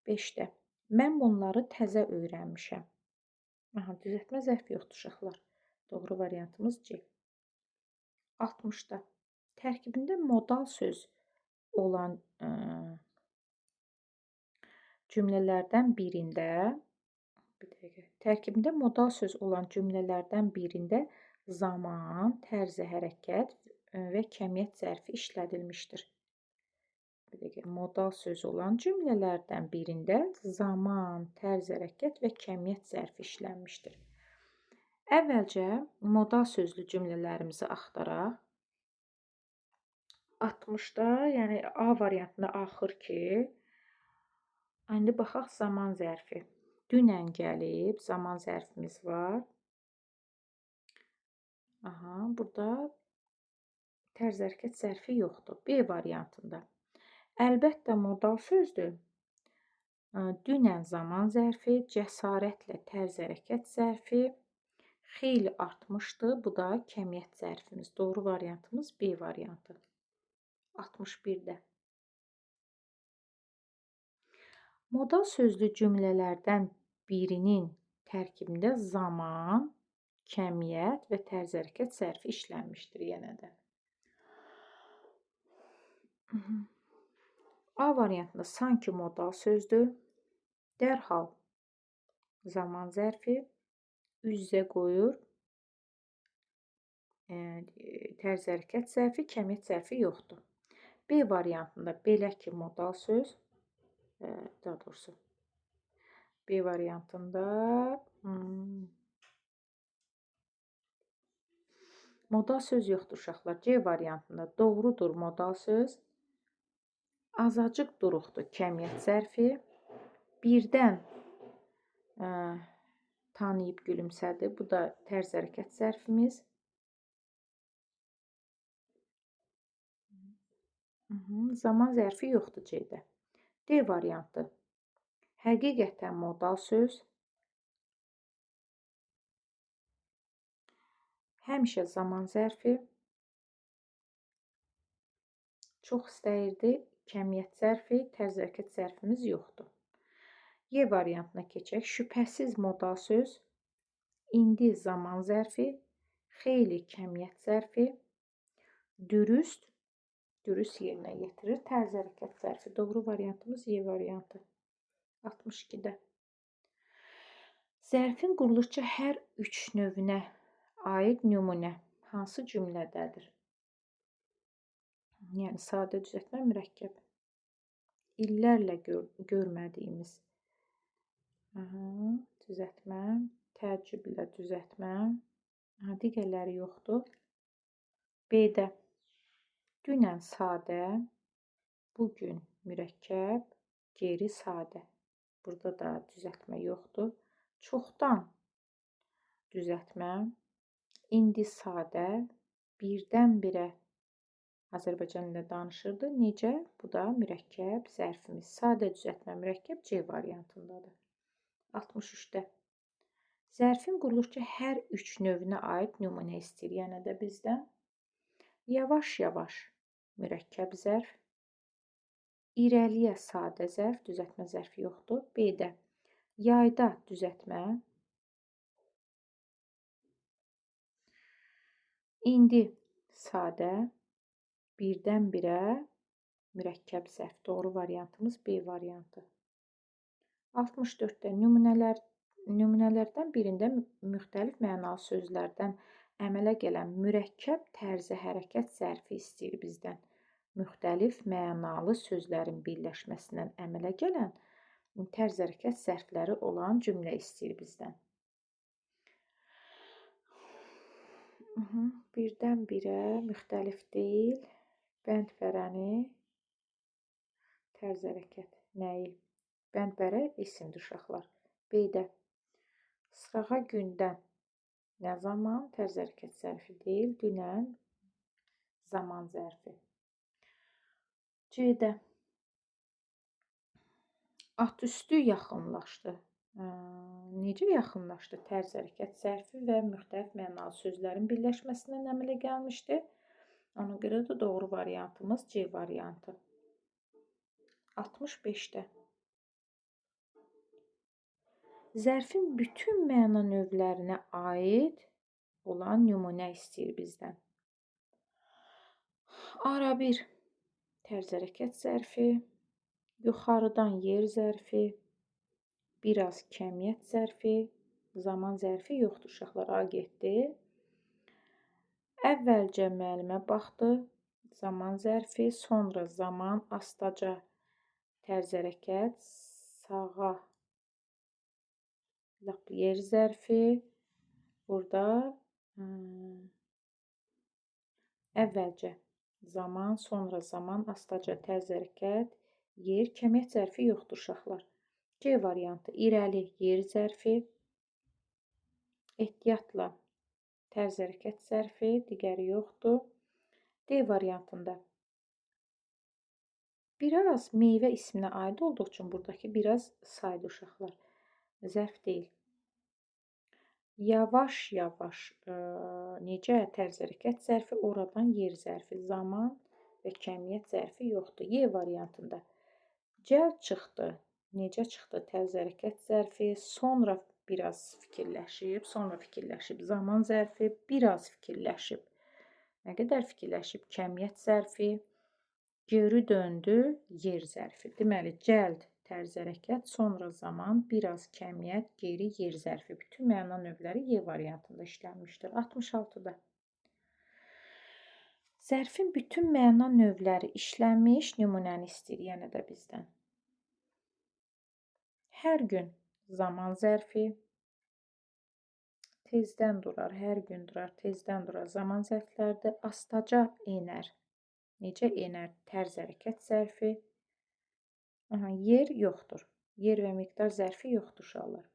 5-də mən bunları təzə öyrənmişəm. Düzəltmə zərf yoxdur uşaqlar. Doğru variantımız C. 60-da tərkibində modal söz olan cümlələrdən birində zaman, tərzi hərəkət və kəmiyyət zərfi işlədilmişdir. Modal söz olan cümlələrdən birində zaman, tərz hərəkət və kəmiyyət zərfi işlənmişdir. Əvvəlcə modal sözlü cümlələrimizi axtaraq. 60-da, yəni A variantında axır ki, indi baxaq zaman zərfi. Dünən gəlib, zaman zərfimiz var. Burada tərz hərəkət zərfi yoxdur. B variantında. Əlbəttə modal sözdür. Dünən zaman zərfi, cəsarətlə tərz hərəkət zərfi, xeyli artmışdı. Bu da kəmiyyət zərfimiz. Doğru variantımız B variantı. 61-də. Modal sözlü cümlələrdən birinin tərkibində zaman, kəmiyyət və tərz hərəkət zərfi işlənmişdir yenə də. A variantında sanki modal sözdür. Dərhal zaman zərfi, üz-üzə qoyur. Tərz hərəkət zərfi, kəmiyyət zərfi yoxdur. B variantında belə ki modal söz, daha doğrusu B variantında modal söz yoxdur uşaqlar. C variantında doğrudur modal söz. Azacıq duruqdur kəmiyyət zərfi. Birdən tanıyıb gülümsədi. Bu da tərz hərəkət zərfimiz. Zaman zərfi yoxdur C-də. D variantı. Həqiqətən modal söz. Həmişə zaman zərfi. Çox istəyirdi. Kəmiyyət zərfi, tərz hərəkət zərfimiz yoxdur. Y variantına keçək. Şübhəsiz modal söz. İndi zaman zərfi. Xeyli kəmiyyət zərfi. Dürüst yerinə yetirir. Tərz hərəkət zərfi. Doğru variantımız Y variantı. 62-də. Zərfin quruluşçu hər 3 növünə aid nümunə hansı cümlədədir? Yəni sadə düzəltmə, mürəkkəb. İllərlə görmədiyimiz düzəltmə, təəccüblə düzəltmə. Digərləri yoxdur. B-də dünən sadə, bugün mürəkkəb, geri sadə. Burada da düzəltmə yoxdur. Çoxdan düzəltmə, indi sadə, birdən-birə Azərbaycan ilə danışırdı. Necə? Bu da mürəkkəb zərfimiz. Sadə düzəltmə mürəkkəb C variantındadır. 63-də. Zərfin quruluşçu hər 3 növünə aid nümunə istəyir. Yəni də bizdən yavaş-yavaş mürəkkəb zərf. İrəliyə sadə zərf, düzəltmə zərfi yoxdur. B-də yayda düzəltmə. İndi sadə, birdən-birə mürəkkəb zərf. Doğru variantımız B variantı. 64-də nümunələrdən birində müxtəlif mənalı sözlərdən əmələ gələn mürəkkəb tərzi hərəkət zərfi istəyir bizdən. Müxtəlif mənalı sözlərin birləşməsindən əmələ gələn tərz hərəkət zərfləri olan cümlə istəyir bizdən. Birdən-birə müxtəlif deyil, bənd-bərəni, tərz hərəkət nəyi? Bənd-bərə isimdir uşaqlar. B-də sırağa gündən nə zaman? Tərz hərəkət zərfi deyil, dünən zaman zərfi. C-də at üstü yaxınlaşdı. Necə yaxınlaşdı? Tərz hərəkət zərfi və müxtəlif mənalı sözlərin birləşməsindən əmələ gəlmişdi. Ona görə də doğru variantımız C variantı. 65-də zərfin bütün məna növlərinə aid olan nümunə istəyir bizdən. Arabir tərz hərəkət zərfi, yuxarıdan yer zərfi, biraz kəmiyyət zərfi, zaman zərfi yoxdur uşaqlar, A getdi. Əvvəlcə müəllimə baxdı, zaman zərfi, sonra zaman, astaca tərz hərəkət, sağa yer zərfi, burada əvvəlcə zaman, sonra zaman, astaca tərz hərəkət, yer, kəmiyyət zərfi yoxdur uşaqlar. C variantı irəli yer zərfi, ehtiyatla tərz hərəkət zərfi, digəri yoxdur. D variantında biraz meyvə isminə aid olduğu üçün buradakı biraz saydı uşaqlar. Zərf deyil. Yavaş-yavaş necə tərz hərəkət zərfi, oradan yer zərfi, zaman və kəmiyyət zərfi yoxdur. Y variantında cəld çıxdı. Necə çıxdı? Tərz hərəkət zərfi, sonra biraz fikirləşib, zaman zərfi, biraz fikirləşib. Nə qədər fikirləşib? Kəmiyyət zərfi, geri döndü, yer zərfi. Deməli, cəld tərz hərəkət, sonra zaman, biraz kəmiyyət, geri yer zərfi. Bütün məna növləri Y variantında işlənmişdir. 66-da zərfin bütün məna növləri işlənmiş nümunəni istəyir yenə də bizdən. Hər gün zaman zərfi, tezdən durar, hər gün durar, tezdən durar, zaman zərflərdir. Astaca enər. Necə enər? Tərz hərəkət zərfi. Yer yoxdur. Yer və miqdar zərfi yoxdur uşaqlar.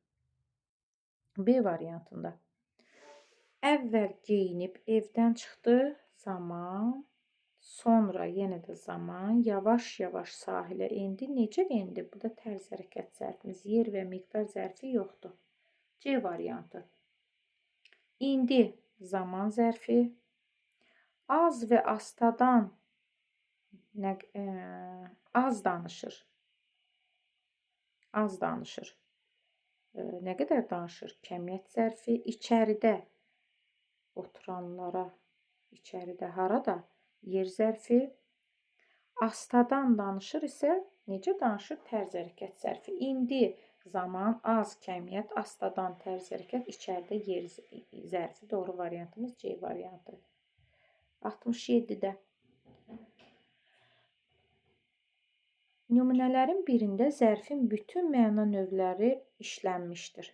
B variantında əvvəl geyinib evdən çıxdı, zaman, sonra yenə də zaman, yavaş-yavaş sahilə endi. Necə endi? Bu da tərz hərəkət zərfimiz. Yer və miqdar zərfi yoxdur. C variantı. İndi zaman zərfi, az və astadan az danışır. Az danışır. Nə qədər danışır? Kəmiyyət zərfi, içəridə oturanlara, içəridə harada? Yer zərfi. Astadan danışır isə necə danışır? Tərz hərəkət zərfi. İndi zaman, az, kəmiyyət, astadan tərz hərəkət, içəridə yer zərfi. Doğru variantımız C variantı. 67-də nümunələrin birində zərfin bütün məna növləri işlənmişdir.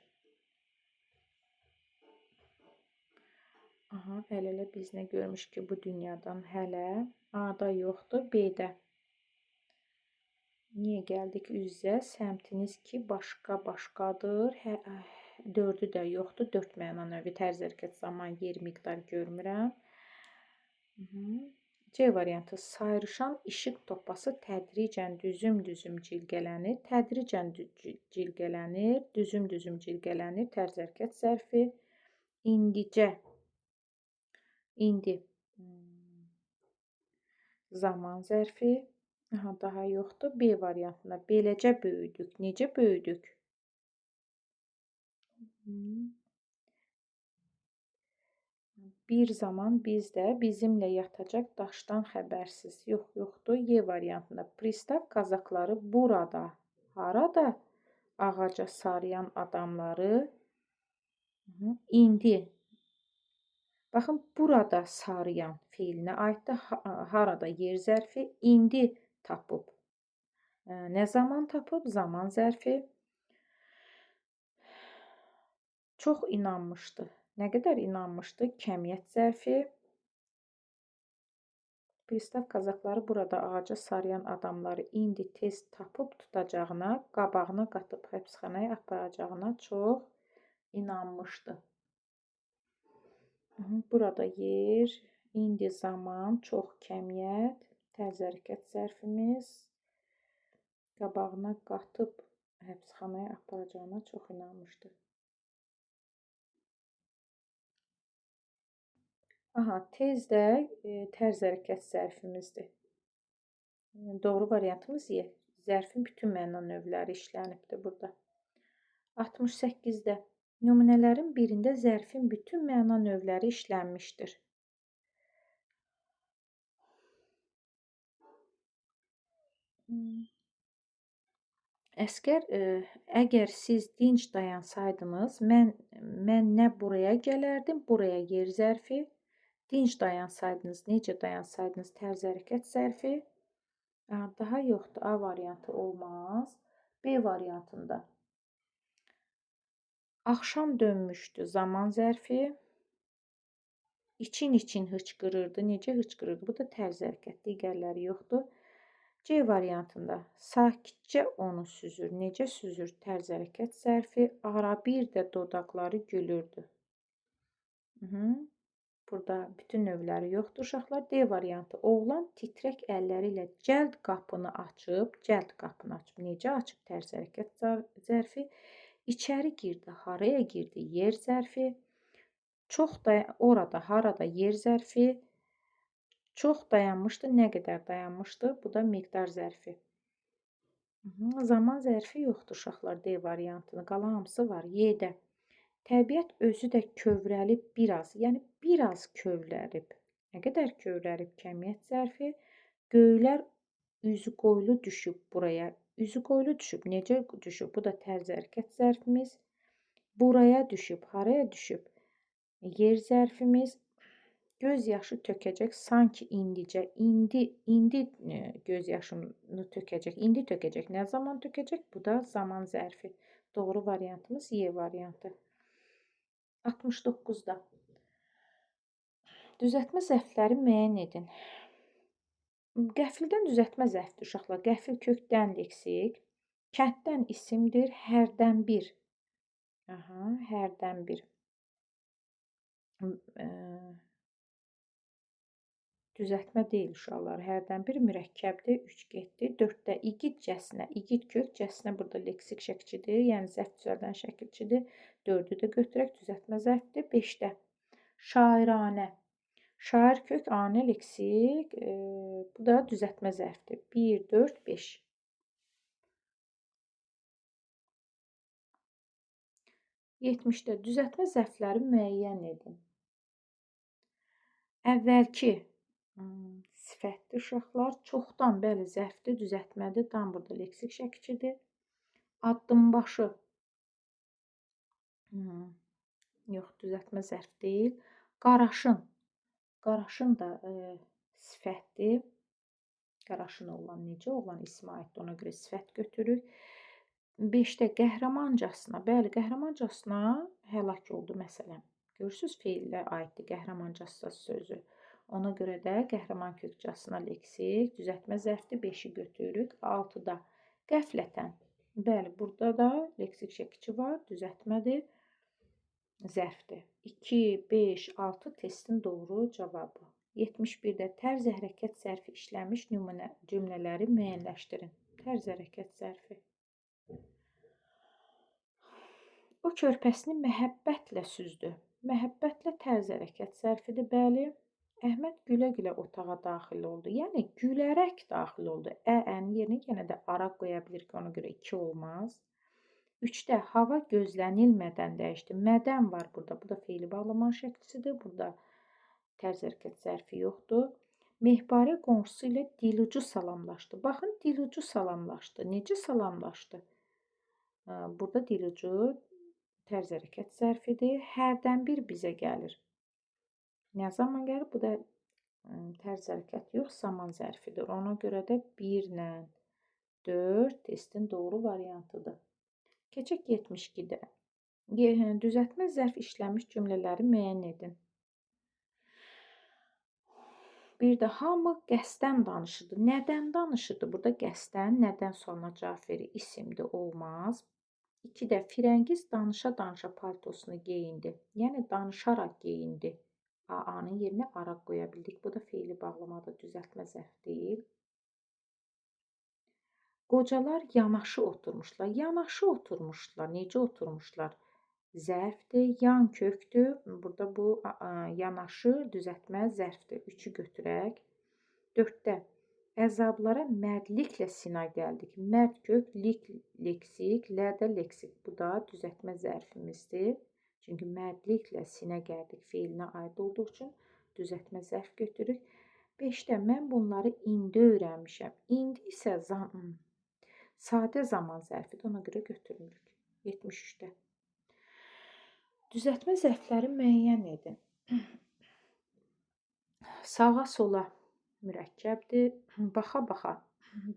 Hələ biz nə görmüş ki, bu dünyadan hələ A-da yoxdur, B-də. Niyə gəldik üz-üzə? Səmtiniz ki, başqa-başqadır. 4-ü də yoxdur. 4 məna növü tərz hərəkət, zaman, yer, miqdar görmürəm. C variantı sayrışan işıq topası tədricən düzüm-düzüm cilgələnir. Tədricən cilgələnir, düzüm-düzüm cilgələnir. Tərz hərəkət zərfi. İndicə. İndi zaman zərfi. Aha, daha yoxdur. B variantında beləcə böyüdük. Necə böyüdük? Bir zaman biz də bizimlə yatacaq daşdan xəbərsiz. Yox, yoxdur. Y variantında pristav kazakları burada, harada ağaca sarıyan adamları indi. Baxın, burada sarıyan feilinə aiddir. Harada yer zərfi, indi tapıb. Nə zaman tapıb? Zaman zərfi. Çox inanmışdı. Nə qədər inanmışdı? Kəmiyyət zərfi. Pristav kazakları burada ağaca sarıyan adamları indi tez tapıb tutacağına, qabağına qatıb həbsxanaya aparacağına çox inanmışdı. Burada yer, indi zaman, çox kəmiyyət, tərz hərəkət zərfimiz, qabağına qatıb həbsxanaya aparacağına çox inanmışdı. Aha, tez də tərz hərəkət zərfimizdir. Doğru variantımız Y. Zərfin bütün məna növləri işlənibdir burada. 68-də nümunələrin birində zərfin bütün məna növləri işlənmişdir. Əskər, əgər siz dinc dayansaydınız, mən nə buraya gələrdim, buraya yer zərfi, dinc dayansaydınız, necə dayansaydınız, tərz hərəkət zərfi. Daha yoxdur, A variantı olmaz. B variantında axşam dönmüşdü, zaman zərfi. İçin hıçqırırdı. Necə hıçqırırdı? Bu da tərz hərəkət, digərləri yoxdur. C variantında sakitcə onu süzür. Necə süzür? Tərz hərəkət zərfi. Ara bir də dodaqları gülürdü. Burada bütün növləri yoxdur uşaqlar. D variantı. Oğlan titrək əlləri ilə cəld qapını açıb. Necə açıb? Tərz hərəkət zərfi. İçəri girdi. Haraya girdi? Yer zərfi. Çox da orada, harada yer zərfi. Çox dayanmışdı. Nə qədər dayanmışdı? Bu da miqdar zərfi. Zaman zərfi yoxdur uşaqlar. D variantını. Qalan hamısı var. Y-də. Təbiət özü də kövrəlib biraz, yəni biraz kövrəlib. Nə qədər kövrəlib? Kəmiyyət zərfi. Göylər üzü qoylu düşüb buraya. Üzü qoylu düşüb. Necə düşüb? Bu da tərz hərəkət zərfimiz. Buraya düşüb. Haraya düşüb? Yer zərfimiz. Göz yaşı tökəcək sanki indicə. İndi göz yaşını tökəcək. İndi tökəcək. Nə zaman tökəcək? Bu da zaman zərfi. Doğru variantımız Y variantı. 69-da düzəltmə zərfləri müəyyən edin. Qəfildən düzəltmə zərfdir uşaqlar. Qəfil kökdən leksik, kənddən isimdir, hərdən bir. Hərdən bir. Düzəltmə deyil uşaqlar. Hərdən bir mürəkkəbdir, 3 getdi. 4-də igidcəsinə, igid kökcəsinə burada leksik şəkilçidir, yəni zərf düzəldən şəkilçidir. 4-ü də götürək, düzəltmə zərfdir. 5-də şairanə. Şair kök, anə leksik. Bu da düzəltmə zərfdir. 1, 4, 5. 70-də düzəltmə zərfləri müəyyən edin. Əvvəlki sifətli uşaqlar çoxdan, bəli, zərfdir, düzəltmədir. Tam burada leksik şəkilçidir. Addımbaşı. Yox, düzəltmə zərf deyil. Qaraşın. Qaraşın da sifətdir. Qaraşın olan necə? Oğlan ismi aiddir, ona görə sifət götürür. 5-də qəhrəmancasına. Bəli, qəhrəmancasına həlak oldu məsələn. Görürsünüz, feillə aiddir qəhrəmancasına sözü. Ona görə də qəhrəman kökcasına leksik, düzəltmə zərfdir, 5-i götürürük. 6-da qəflətən. Bəli, burada da leksik şəkilçi var, düzəltmədir, zərfdir. 2, 5, 6 testin doğru cavabı. 71-də tərz hərəkət zərfi işlənmiş nümunə cümlələri müəyyənləşdirin. Tərz hərəkət zərfi. O körpəsini məhəbbətlə süzdü. Məhəbbətlə tərz hərəkət zərfidir, bəli. Əhməd gülə-gülə otağa daxil oldu. Yəni gülərək daxil oldu. Ə-ənin yerinə yenə də ara qoya bilir ki, ona görə 2 olmaz. 3-də hava gözlənilmədən dəyişdi. Mədən var burada. Bu da fe'li bağlama şəklisidir. Burada tərz hərəkət zərfi yoxdur. Mehparə qonşusu ilə dilucu salamlaşdı. Baxın, dilucu salamlaşdı. Necə salamlaşdı? Burada dilucu tərz hərəkət zərfidir. Hərdən bir bizə gəlir. Nə zaman gəlir? Bu da tərz hərəkət yox, zaman zərfidir. Ona görə də 1 ilə 4 testin doğru variantıdır. Keçək 72-də. Düzəltmə zərf işlənmiş cümlələri müəyyən edin. Bir də hamı qəsdən danışırdı. Nədən danışırdı? Burada qəsdən, nədən sualına cavab verir. İsimdir, olmaz. 2-də Firəngiz danışa-danışa paltosunu geyindi. Yəni danışaraq geyindi. A-nın yerinə ara qoya bildik. Bu da fe'li bağlamadır, düzəltmə zərf deyil. Qocalar yanaşı oturmuşlar. Yanaşı oturmuşlar. Necə oturmuşlar? Zərfdir, yan kökdür. Burada bu yanaşı düzəltmə zərfdir. 3-ü götürək. 4-də əzablara mərdliklə sina gəldik. Mərd kök, lik leksik, lədə leksik. Bu da düzəltmə zərfimizdir. Çünki mərdliklə sinə gəldik feilinə aid olduğu üçün düzəltmə zərf götürürük. 5-də mən bunları indi öyrənmişəm. İndi isə sadə zaman zərfidir. Ona görə götürmürük. 73-də. Düzəltmə zərfləri müəyyən edin. Sağa sola mürəkkəbdir. Baxa-baxa.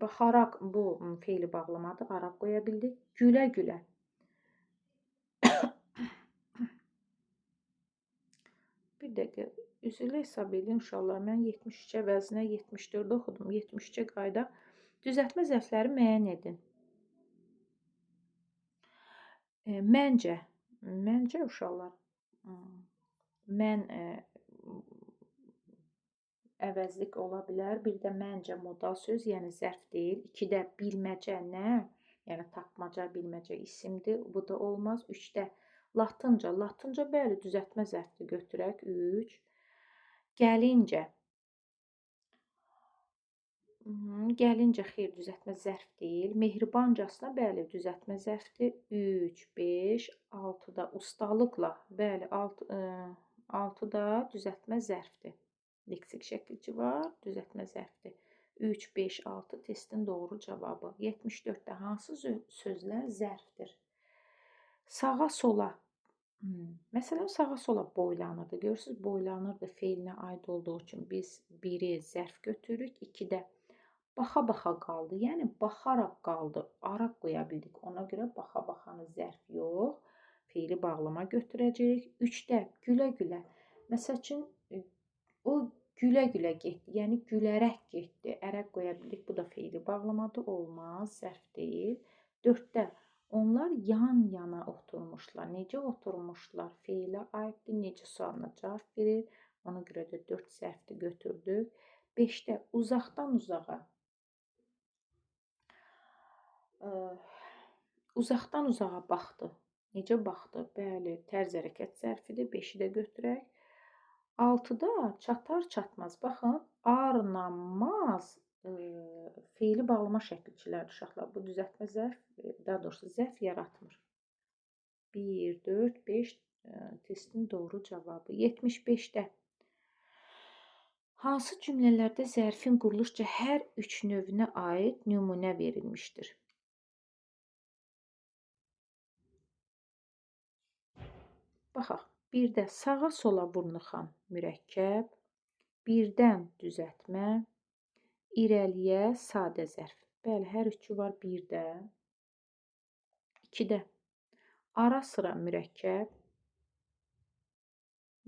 Baxaraq bu fe'li bağlamadır. Ara qoya bildik. Gülə-gülə. Bir dəqiqə, üzrlə hesab edin inşallah. Mən 73 əvəzinə 74 oxudum. 73-ə qayda. Düzəltmə zərfləri müəyyən edin. Məncə uşaqlar, mən əvəzlik ola bilər. Bir də məncə modal söz, yəni zərf deyil. 2-də bilməcə nə? Yəni tapmaca, bilməcə isimdir. Bu da olmaz. 3-də latınca. Latınca bəli düzəltmə zərfdir. Götürək. 3. Gəlincə. Gəlincə xeyr düzəltmə zərf deyil. Mehribancasına bəli düzəltmə zərfdir. 3, 5, 6-da ustalıqla. Bəli 6-da düzəltmə zərfdir. Leksik şəkilci var, düzəltmə zərfdir. 3, 5, 6 testin doğru cavabı. 74-də hansı sözlər zərfdir? Sağa sola. Məsələn, sağa sola boylanırdı. Görürsünüz, boylanırdı feilinə aid olduğu üçün biz 1-i zərf götürürük. 2-də baxa-baxa qaldı. Yəni baxaraq qaldı. Ara qoya bildik. Ona görə baxa-baxanı zərf yox, fe'li bağlama götürəcəyik. 3-də gülə-gülə. Məsəl üçün o gülə-gülə getdi. Yəni gülərək getdi. Ərə qoya bildik. Bu da fe'li bağlamadır. Olmaz, zərf deyil. 4-də onlar yan-yana oturmuşlar. Necə oturmuşlar? Fe'lə aiddir. Necə sualına cavab verir. Ona görə də 4 zərfdir götürdük. 5-də uzaqdan uzağa. Uzaqdan uzağa baxdı. Necə baxdı? Bəli, tərz hərəkət zərfidir. 5-i də götürək. 6-da çatar-çatmaz. Baxın, arınamaz fe'li bağlama şəkilçilərdir uşaqlar. Bu düzəltmə zərf, daha doğrusu zərf yaratmır. 1, 4, 5 testin doğru cavabı. 75-də hansı cümlələrdə zərfin quruluşca hər 3 növünə aid nümunə verilmişdir? Baxaq. 1-də sağa sola vurnuxan mürəkkəb, 1-dən düzəltmə, irəliyə sadə zərf. Bəli, hər üçü var 1-də. 2-də ara sıra mürəkkəb.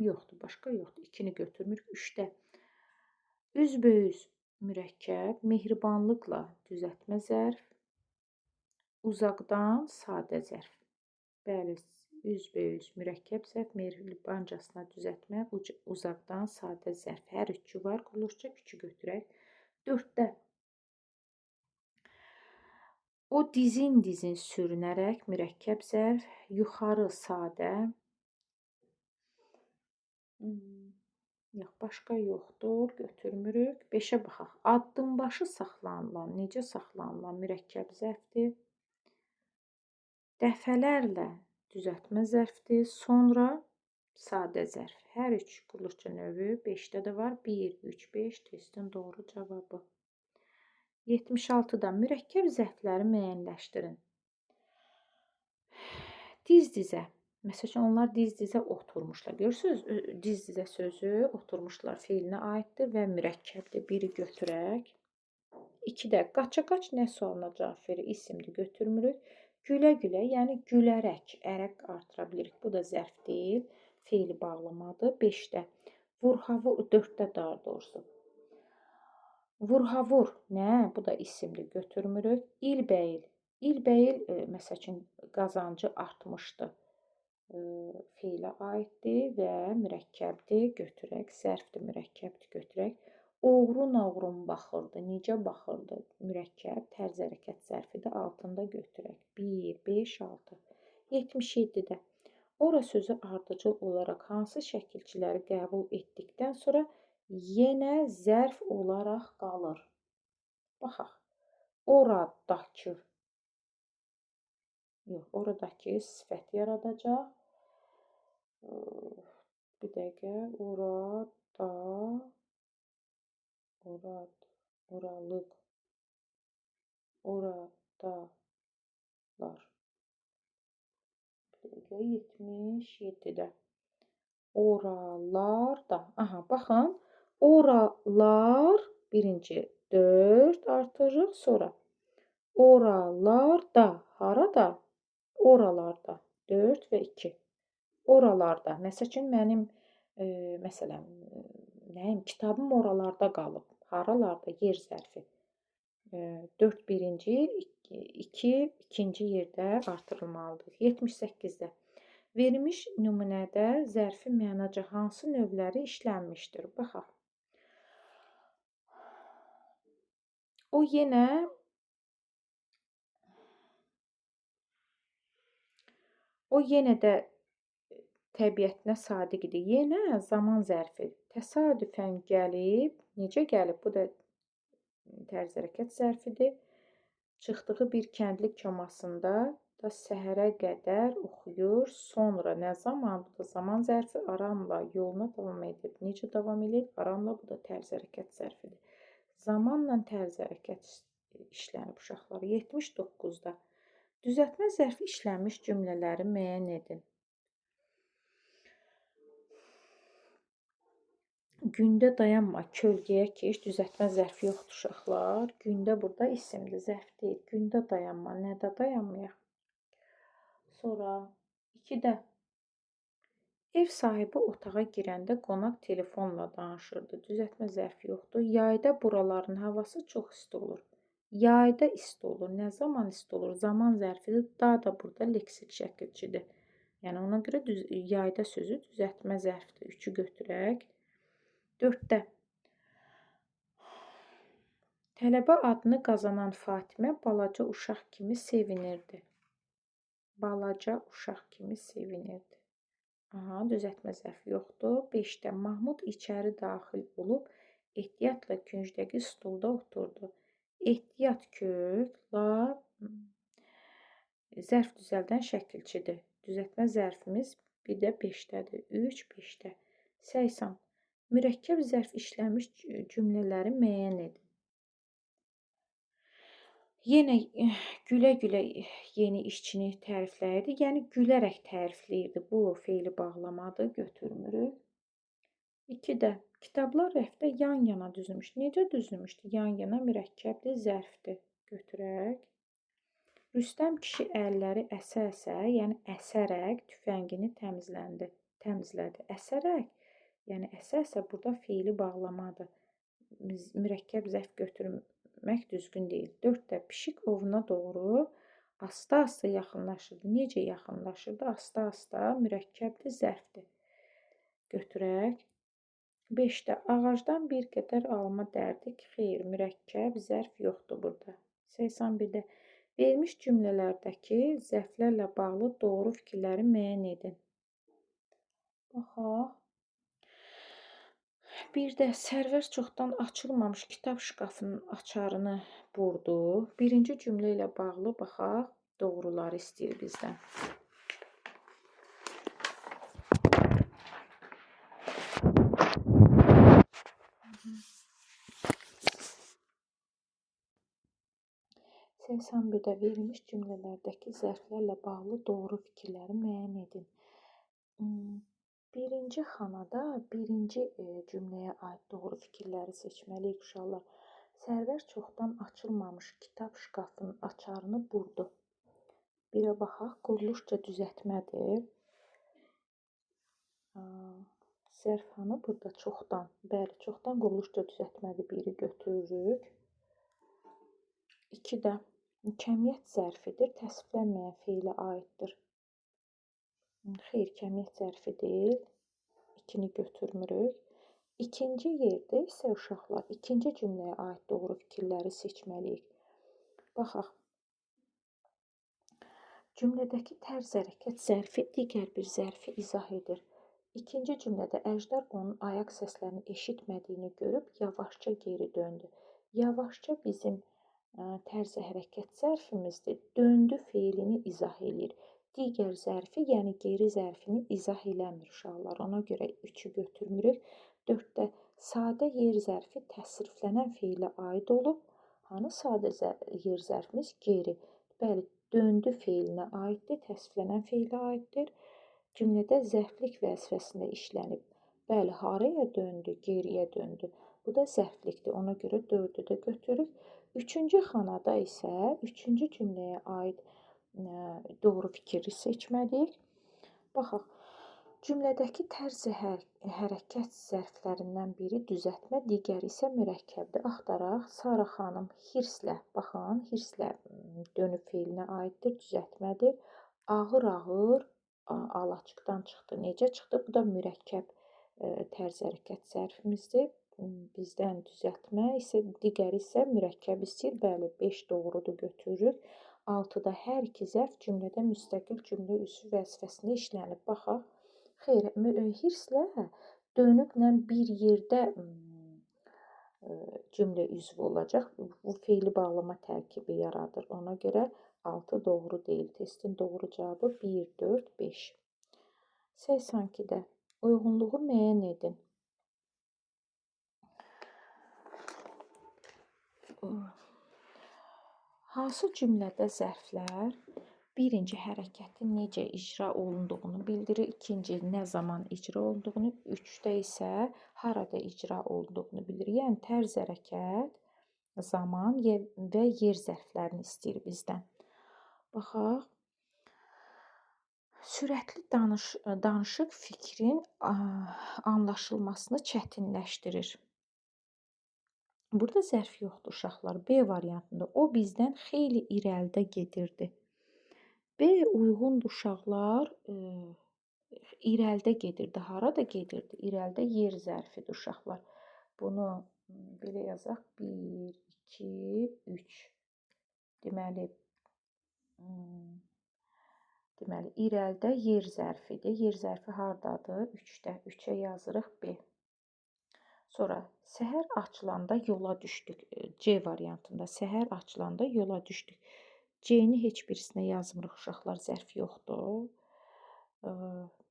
Yoxdur, başqa yoxdur. 2-ni götürmürük. 3-də üzbəüz mürəkkəb, mehribanlıqla düzəltmə zərf, uzaqdan sadə zərf. Bəli, üzbəüz mürəkkəb zərf, mehribancasına düzəltmə, uzaqdan sadə zərf. Hər üçü var. Quruluşca 3-ü götürək. 4-də o dizin-dizin sürünərək mürəkkəb zərf, yuxarı sadə. Yox, başqa yoxdur, götürmürük. 5-ə baxaq. Addımbaşı saxlanılan, necə saxlanılan mürəkkəb zərfdir. Dəfələrlə düzəltmə zərfdir. Sonra sadə zərf. Hər üç qulluqçu növü 5-də də var. 1, 3, 5 testin doğru cavabı. 76-da mürəkkəb zərfləri müəyyənləşdirin. Diz-dizə. Məsələn, onlar diz-dizə oturmuşlar. Görürsünüz, diz-dizə sözü oturmuşlar feilinə aiddir və mürəkkəbdir. Biri götürək. 2-də qaça-qaç nə sualına cavab verir? İsimdir, götürmürük. Gülə-gülə, yəni gülərək, ərək artıra bilirik. Bu da zərf deyil, feili bağlamadır. 5-də vur-havur, 4-də daha doğrusu. Vur-havur, nə? Bu da isimdir, götürmürük. İlbəyil. İlbəyil, məsəl üçün, qazancı artmışdı. Feilə aiddir və mürəkkəbdir, götürək. Zərfdir, mürəkkəbdir, götürək. Oğrun-oğrun baxırdı. Necə baxırdı? Mürəkkəb, tərz hərəkət zərfidir. Altında götürək. 1, 5, 6. 77-də. Ora sözü ardıcıl olaraq hansı şəkilçiləri qəbul etdikdən sonra yenə zərf olaraq qalır? Baxaq. Oradakı. Yox, oradakı sifət yaradacaq. Bir dəqiqə. Orada. Oralıq. Oradalar. Bir dəqiqə. 77-də. Oralarda. Aha, baxın. Oralar birinci 4 artırırıq. Sonra oralarda. Harada? Oralarda. 4 və 2. Oralarda. Məsəl üçün, mənim məsələn, nəyim, kitabım oralarda qalıb. Haralarda? Yer zərfi. 4 birinci, 2 ikinci yerdə artırılmalıdır. 78-də. Verilmiş nümunədə zərfin mənaca hansı növləri işlənmişdir? Baxaq. O yenə də təbiətinə sadiqdir. Yenə zaman zərfi. Təsadüfən gəlib. Necə gəlib? Bu da tərz hərəkət zərfidir. Çıxdığı bir kəndli komasında da səhərə qədər oxuyur. Sonra nə zaman? Bu da zaman zərfi. Aramla yoluna davam edir. Necə davam edir? Aramla. Bu da tərz hərəkət zərfidir. Zamanla tərz hərəkət işlənib uşaqlar. 79-da. Düzəltmə zərfi işlənmiş cümlələri müəyyən edin. Gündə dayanma, kölgəyə keç. Düzəltmə zərfi yoxdur uşaqlar. Gündə burada isimdir, zərf deyil. Gündə dayanma, nədə dayanmayaq? Sonra 2-də. Ev sahibi otağa girəndə qonaq telefonla danışırdı. Düzəltmə zərfi yoxdur. Yayda buraların havası çox isti olur. Yayda isti olur. Nə zaman isti olur? Zaman zərfidir. Daha da burada leksik şəkilçidir. Yəni ona görə yayda sözü düzəltmə zərfidir. 3-ü götürək. 4-də. Tələbə adını qazanan Fatimə balaca uşaq kimi sevinirdi. Balaca uşaq kimi sevinirdi. Aha, düzəltmə zərfi yoxdur. 5-də. Mahmud içəri daxil olub ehtiyatla küncdəki stulda oturdu. Ehtiyat kök, la zərf düzəldən şəkilçidir. Düzəltmə zərfimiz bir də 5-dədir. 3, 5-də. 80. Mürəkkəb zərf işlənmiş cümlələri müəyyən edin. Yenə gülə-gülə yeni işçini tərifləyirdi. Yəni gülərək tərifləyirdi. Bu feili bağlamadır, götürmürük. 2-də. Kitablar rəfdə yan-yana düzülmüşdü. Necə düzülmüşdü? Yan-yana mürəkkəbdir, zərfdir. Götürək. Rüstəm kişi əlləri əsə-əsə, yəni əsərək tüfəngini təmizlədi. Əsərək, yəni əsə-əsə burada feili bağlamadır. Mürəkkəb zərf götürmək düzgün deyil. 4-də. Pişik ovuna doğru asta-asta yaxınlaşırdı. Necə yaxınlaşırdı? Asta-asta mürəkkəbdir, zərfdir. Götürək. 5-də. Ağacdan bir qədər alma dərdik. Xeyr, mürəkkəb, zərf yoxdur burada. 81-də. Verilmiş cümlələrdəki zərflərlə bağlı doğru fikirləri müəyyən edin. Baxaq. Bir də Sərvər çoxdan açılmamış kitab şkafının açarını burdu. Birinci cümlə ilə bağlı baxaq, doğruları istəyir bizdən. Səksən birdə verilmiş cümlələrdəki zərflərlə bağlı doğru fikirləri müəyyən edin. Birinci xanada birinci cümləyə aid doğru fikirləri seçməliyik uşaqlar. Sərvər çoxdan açılmamış kitab şkafının açarını burdu. Birə baxaq, quruluşca düzəltmədir. Zərf hanı burada çoxdan? Bəli, çoxdan quruluşca düzəltmədir. Biri götürürük. 2 də kəmiyyət zərfidir, təsviflənməyən feilə aiddir. Xeyr, kəmiyyət zərfi deyil. 2-ni götürmürük. İkinci yerdə isə uşaqlar ikinci cümləyə aid doğru fikirləri seçməliyik. Baxaq. Cümlədəki tərz hərəkət zərfi digər bir zərfi izah edir. İkinci cümlədə Əjdər onun ayaq səslərini eşitmədiyini görüb yavaşca geri döndü. Yavaşca bizim tərz hərəkət zərfimizdir. Döndü feilini izah eləyir. Digər zərfi, yəni geri zərfini izah eləmir uşaqlar. Ona görə 3-ü götürmürük. 4-də sadə yer zərfi təsriflənən feilə aid olub. Hanı sadə yer zərfimiz? Geri. Bəli, döndü feilinə aiddir, təsriflənən feilə aiddir. Cümlədə zərflik vəzifəsində işlənib. Bəli, haraya döndü? Geriyə döndü. Bu da zərflikdir. Ona görə 4-ü də götürürük. Üçüncü xanada isə üçüncü cümləyə aid doğru fikri seçməliyik. Baxaq, cümlədəki tərz hərəkət zərflərindən biri düzəltmə, digəri isə mürəkkəbdir. Axtaraq, Sara xanım hirslə, baxın, hirslə dönüb feilinə aiddir, düzəltmədir. Ağır-ağır alaçıqdan çıxdı. Necə çıxdı? Bu da mürəkkəb tərz hərəkət zərfimizdir. Bizdən düzəltmə isə, digəri isə mürəkkəb istəyir. Bəli, 5 doğrudur, götürürük. 6-da hər iki zərf cümlədə müstəqil cümlə üzvü vəzifəsində işlənib. Baxaq. Xeyr, hirslə dönüblə bir yerdə cümlə üzvü olacaq. Bu feili bağlama tərkibi yaradır. Ona görə 6 doğru deyil. Testin doğru cavabı 1, 4, 5. 82-də uyğunluğu müəyyən edin. Hansı cümlədə zərflər birinci hərəkətin necə icra olunduğunu bildirir, ikinci nə zaman icra olunduğunu, 3-də isə harada icra olunduğunu bildirir. Yəni tərz hərəkət, zaman və yer zərflərini istəyir bizdən. Baxaq. Sürətli danışıq fikrin anlaşılmasını çətinləşdirir. Burada zərf yoxdur uşaqlar. B variantında o bizdən xeyli irəlidə gedirdi. B uyğundur uşaqlar. İrəlidə gedirdi. Harada gedirdi? İrəlidə yer zərfidir uşaqlar. Bunu belə yazaq. 1, 2, 3. Deməli, irəlidə yer zərfidir. Yer zərfi hardadır? 3-də. 3-ə yazırıq B. Sonra səhər açılanda yola düşdük. C variantında səhər açılanda yola düşdük. C-ni heç birisinə yazmırıq uşaqlar, zərf yoxdur.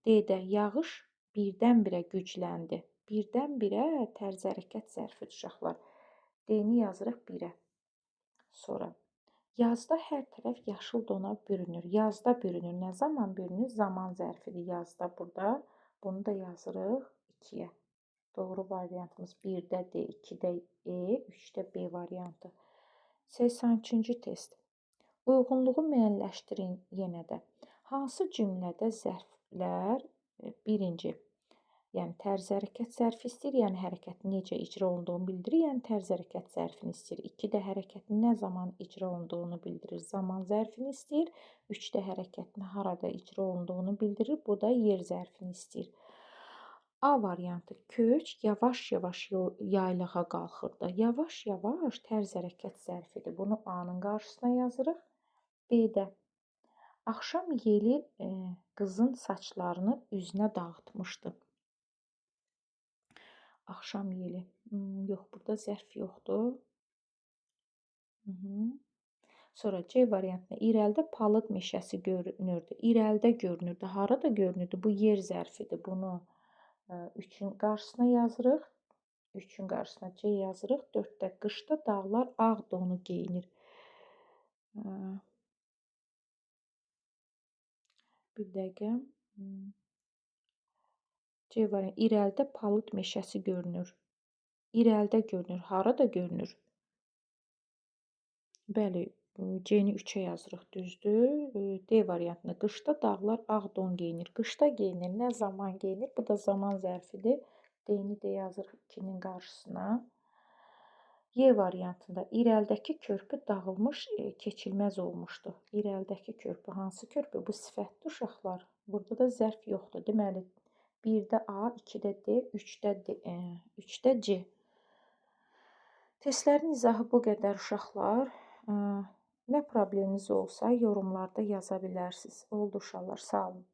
D-də yağış birdən-birə gücləndi. Birdən-birə tərz hərəkət zərfidir uşaqlar. D-ni yazırıq 1-ə. Sonra yazda hər tərəf yaşıl dona bürünür. Yazda bürünür. Nə zaman bürünür? Zaman zərfidir yazda burada. Bunu da yazırıq 2-yə. Doğru variantımız 1-də D, 2-də E, 3-də B variantı. 83-cü test. Uyğunluğu müəyyənləşdirin yenə də. Hansı cümlədə zərflər birinci, yəni tərz hərəkət zərfi istəyir, yəni hərəkətin necə icra olunduğunu bildirir, yəni tərz hərəkət zərfini istəyir. 2-də hərəkətin nə zaman icra olunduğunu bildirir, zaman zərfini istəyir. 3-də hərəkətin harada icra olunduğunu bildirir, bu da yer zərfini istəyir. A variantı köç yavaş-yavaş yaylığa qalxırdı. Yavaş-yavaş tərz hərəkət zərfidir. Bunu A-nın qarşısına yazırıq. B-də axşam yeli qızın saçlarını üzünə dağıtmışdı. Axşam yeli. Yox, burada zərf yoxdur. Sonra C variantında irəlidə palıd meşəsi görünürdü. İrəlidə görünürdü. Harada görünürdü? Bu yer zərfidir. Bunu 3-ün qarşısına yazırıq. 3-ün qarşısına C yazırıq. 4-də qışda dağlar ağ donu geyinir. Bir dəqiqə. C variantı irəlidə palıd meşəsi görünür. İrəlidə görünür. Harada görünür? Bəli, C-ni 3-ə yazırıq, düzdür. D variantında qışda dağlar ağ don geyinir. Qışda geyinir. Nə zaman geyinir? Bu da zaman zərfidir. D-ni də yazırıq 2-nin qarşısına. Y variantında irəlidəki körpü dağılmış, keçilməz olmuşdu. İrəlidəki körpü hansı körpü? Bu sifətli uşaqlar. Burada da zərf yoxdur. Deməli, 1-də A, 2-də D, 3-də C. Testlərin izahı bu qədər uşaqlar. Nə probleminiz olsa yorumlarda yaza bilərsiniz. Oldu uşaqlar, sağ olun.